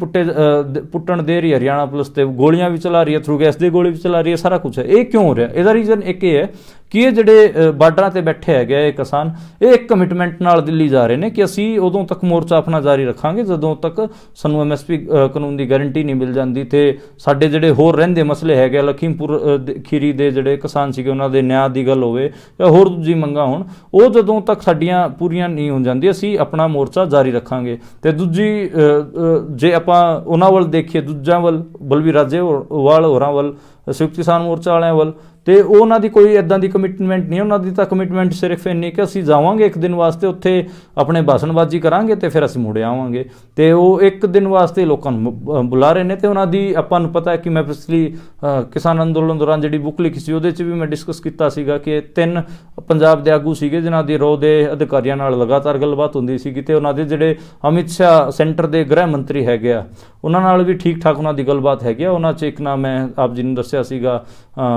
[SPEAKER 1] ਪੁੱਟਣ ਦੇ ਰਹੀ ਹਰਿਆਣਾ ਪੁਲਿਸ, ਤੇ ਗੋਲੀਆਂ ਵੀ ਚਲਾ ਰਹੀ ਹੈ, ਥਰੂ ਗੈਸ ਦੀ ਗੋਲੀ ਵੀ ਚਲਾ ਰਹੀ ਹੈ, ਸਾਰਾ ਕੁਝ ਹੈ। ਇਹ ਕਿਉਂ ਹੋ ਰਿਹਾ? ਇਹਦਾ ਰੀਜ਼ਨ ਇੱਕ ਇਹ ਹੈ ਕਿ ਇਹ ਜਿਹੜੇ ਬਾਰਡਰਾਂ ਤੇ ਬੈਠੇ ਹੈਗੇ ਇਹ ਕਿਸਾਨ, ਇਹ ਇੱਕ ਕਮਿਟਮੈਂਟ ਨਾਲ ਦਿੱਲੀ ਜਾ ਰਹੇ ਨੇ ਕਿ ਅਸੀਂ ਉਦੋਂ ਤੱਕ ਮੋਰਚਾ ਆਪਣਾ ਜਾਰੀ ਰੱਖਾਂਗੇ ਜਦੋਂ ਤੱਕ ਸਾਨੂੰ MSP ਕਾਨੂੰਨ ਦੀ ਗਾਰੰਟੀ ਨਹੀਂ ਮਿਲ ਜਾਂਦੀ, ਤੇ ਸਾਡੇ ਜਿਹੜੇ ਹੋਰ ਰਹਿੰਦੇ ਮਸਲੇ ਹੈਗੇ, ਲਖੀਮਪੁਰ ਖੀਰੀ ਦੇ ਜਿਹੜੇ ਕਿਸਾਨ ਸੀਗੇ ਉਹਨਾਂ ਦੇ ਨਿਆਂ ਦੀ ਗੱਲ ਹੋਵੇ ਜਾਂ ਹੋਰ ਦੂਜੀ ਮੰਗਾਂ ਹੋਣ, ਉਹ ਜਦੋਂ ਤੱਕ ਸਾਡੀਆਂ ਪੂਰੀਆਂ ਨਹੀਂ ਹੋ ਜਾਂਦੀ ਅਸੀਂ ਆਪਣਾ ਮੋਰਚਾ ਜਾਰੀ ਰੱਖਾਂਗੇ। ਤੇ ਦੂਜੀ ਜੇ ਆਪਾਂ ਉਹਨਾਂ ਵੱਲ ਦੇਖੀਏ, ਦੂਜਿਆਂ ਵੱਲ ਬਲਵੀਰ ਰਾਜੇਵਾਲ ਹੋਰਾਂ ਵੱਲ, ਸੰਯੁਕਤ ਕਿਸਾਨ ਮੋਰਚਾ ਵਾਲਿਆਂ ਵੱਲ, ਤੇ ਉਹਨਾਂ ਦੀ ਕੋਈ ਇੱਦਾਂ ਦੀ ਕਮਿਟਮੈਂਟ ਨਹੀਂ। ਉਹਨਾਂ ਦੀ ਤਾਂ ਕਮਿਟਮੈਂਟ ਸਿਰਫ ਇੰਨੀ ਕਿ ਅਸੀਂ ਜਾਵਾਂਗੇ ਇੱਕ ਦਿਨ ਵਾਸਤੇ, ਉੱਥੇ ਆਪਣੇ ਭਾਸ਼ਣਬਾਜ਼ੀ ਕਰਾਂਗੇ ਤੇ ਫਿਰ ਅਸੀਂ ਮੁੜ ਆਵਾਂਗੇ। ਤੇ ਉਹ ਇੱਕ ਦਿਨ ਵਾਸਤੇ ਲੋਕਾਂ ਨੂੰ ਬੁਲਾ ਰਹੇ ਨੇ। ਤੇ ਉਹਨਾਂ ਦੀ ਆਪਾਂ ਨੂੰ ਪਤਾ ਹੈ ਕਿ ਮੈਂ ਪਿਛਲੀ ਕਿਸਾਨ ਅੰਦੋਲਨ ਦੌਰਾਨ ਜਿਹੜੀ ਬੁੱਕ ਲਿਖੀ ਸੀ ਉਹਦੇ 'ਚ ਵੀ ਮੈਂ ਡਿਸਕਸ ਕੀਤਾ ਸੀਗਾ ਕਿ 3 ਪੰਜਾਬ ਦੇ ਆਗੂ ਸੀਗੇ ਜਿਨ੍ਹਾਂ ਦੀ ਰੋਹ ਦੇ ਅਧਿਕਾਰੀਆਂ ਨਾਲ ਲਗਾਤਾਰ ਗੱਲਬਾਤ ਹੁੰਦੀ ਸੀਗੀ, ਤੇ ਉਹਨਾਂ ਦੇ ਜਿਹੜੇ ਅਮਿਤ ਸ਼ਾਹ ਸੈਂਟਰ ਦੇ ਗ੍ਰਹਿ ਮੰਤਰੀ ਹੈਗੇ ਆ, ਉਹਨਾਂ ਨਾਲ ਵੀ ਠੀਕ ਠਾਕ ਉਹਨਾਂ ਦੀ ਗੱਲਬਾਤ ਹੈਗੀ ਆ। ਉਹਨਾਂ 'ਚ ਇੱਕ ਨਾਮ ਮੈਂ ਆਪ ਜੀ ਨੂੰ ਦੱਸਿਆ ਸੀਗਾ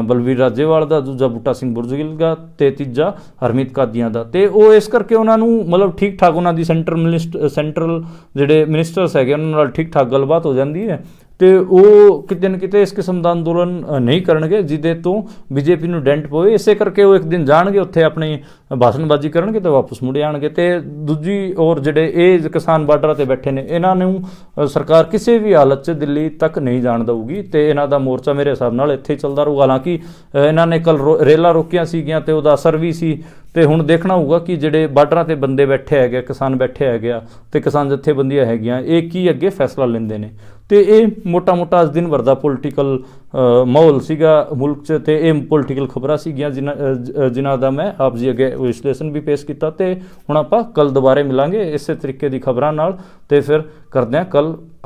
[SPEAKER 1] ਬਲਵੀਰ ਰਾਜੇਵਾਲ ਦਾ, ਦੂਜਾ ਬੂਟਾ ਸਿੰਘ ਬੁਰਜਗਿੱਲ ਦਾ, ਤੇ ਤੀਜਾ ਹਰਮੀਤ ਕਾਦੀਆਂ ਦਾ। ਤੇ ਉਹ ਇਸ ਕਰਕੇ ਉਹਨਾਂ ਨੂੰ ਮਤਲਬ ਠੀਕ ਠਾਕ ਉਹਨਾਂ ਦੀ ਸੈਂਟਰਲ ਜਿਹੜੇ ਮਿਨਿਸਟਰਸ ਹੈਗੇ ਉਹਨਾਂ ਨਾਲ ਠੀਕ ਠਾਕ ਗੱਲਬਾਤ ਹੋ ਜਾਂਦੀ ਹੈ, ਤੇ ਉਹ ਕਿਤੇ ਨਾ ਕਿਤੇ ਇਸ ਕਿਸਮ ਦਾ ਅੰਦੋਲਨ ਨਹੀਂ ਕਰਨਗੇ ਜਿਹਦੇ ਤੋਂ ਬੀਜੇਪੀ ਨੂੰ ਡੈਂਟ ਪਵੇ। ਇਸੇ ਕਰਕੇ ਉਹ ਇੱਕ ਦਿਨ ਜਾਣਗੇ ਉੱਥੇ, ਆਪਣੀ ਭਾਸ਼ਣਬਾਜ਼ੀ ਕਰਨਗੇ ਤੇ ਵਾਪਸ ਮੁੜ ਆਉਣਗੇ। ਤੇ ਦੂਜੀ ਔਰ ਜਿਹੜੇ ਇਹ ਕਿਸਾਨ ਬਾਰਡਰਾਂ ਤੇ ਬੈਠੇ ਨੇ, ਇਹਨਾਂ ਨੂੰ ਸਰਕਾਰ ਕਿਸੇ ਵੀ ਹਾਲਤ 'ਚ ਦਿੱਲੀ ਤੱਕ ਨਹੀਂ ਜਾਣ ਦਊਗੀ, ਤੇ ਇਹਨਾਂ ਦਾ ਮੋਰਚਾ ਮੇਰੇ ਹਿਸਾਬ ਨਾਲ ਇੱਥੇ ਹੀ ਚੱਲਦਾ ਰਹੂਗਾ। ਹਾਲਾਂਕਿ ਇਹਨਾਂ ਨੇ ਕੱਲ ਰੇਲਾਂ ਰੋਕੀਆਂ ਸੀਗੀਆਂ ਤੇ ਉਹਦਾ ਅਸਰ ਵੀ ਸੀ, ਤੇ ਹੁਣ ਦੇਖਣਾ ਹੋਊਗਾ ਕਿ ਜਿਹੜੇ ਬਾਰਡਰਾਂ ਤੇ ਬੰਦੇ ਬੈਠੇ ਹੈਗੇ, ਕਿਸਾਨ ਬੈਠੇ ਹੈਗੇ ਆ, ਤੇ ਕਿਸਾਨ ਜਥੇਬੰਦੀਆਂ ਹੈਗੀਆਂ, ਇਹ ਕੀ ਅੱਗੇ ਫੈਸਲਾ ਲੈਂਦੇ ਨੇ। ਤੇ ਇਹ ਮੋਟਾ-ਮੋਟਾ ਅੱਜ ਦਿਨ ਭਰ ਦਾ ਪੋਲੀਟੀਕਲ ਮਾਹੌਲ ਸੀਗਾ ਮੁਲਕ 'ਚ, ਤੇ ਇਹ ਪੋਲੀਟੀਕਲ ਖਬਰਾਂ ਸੀਗੀਆਂ ਜਿਨ੍ਹਾਂ ਦਾ ਮੈਂ ਆਪ ਜੀ ਅੱਗੇ ਵਿਸ਼ਲੇਸ਼ਣ ਵੀ ਪੇਸ਼ ਕੀਤਾ। ਤੇ ਹੁਣ ਆਪਾਂ ਕੱਲ ਦੁਬਾਰੇ ਮਿਲਾਂਗੇ ਇਸੇ ਤਰੀਕੇ ਦੀ ਖਬਰਾਂ ਨਾਲ, ਤੇ ਫਿਰ ਕਰਦੇ ਹਾਂ ਕੱਲ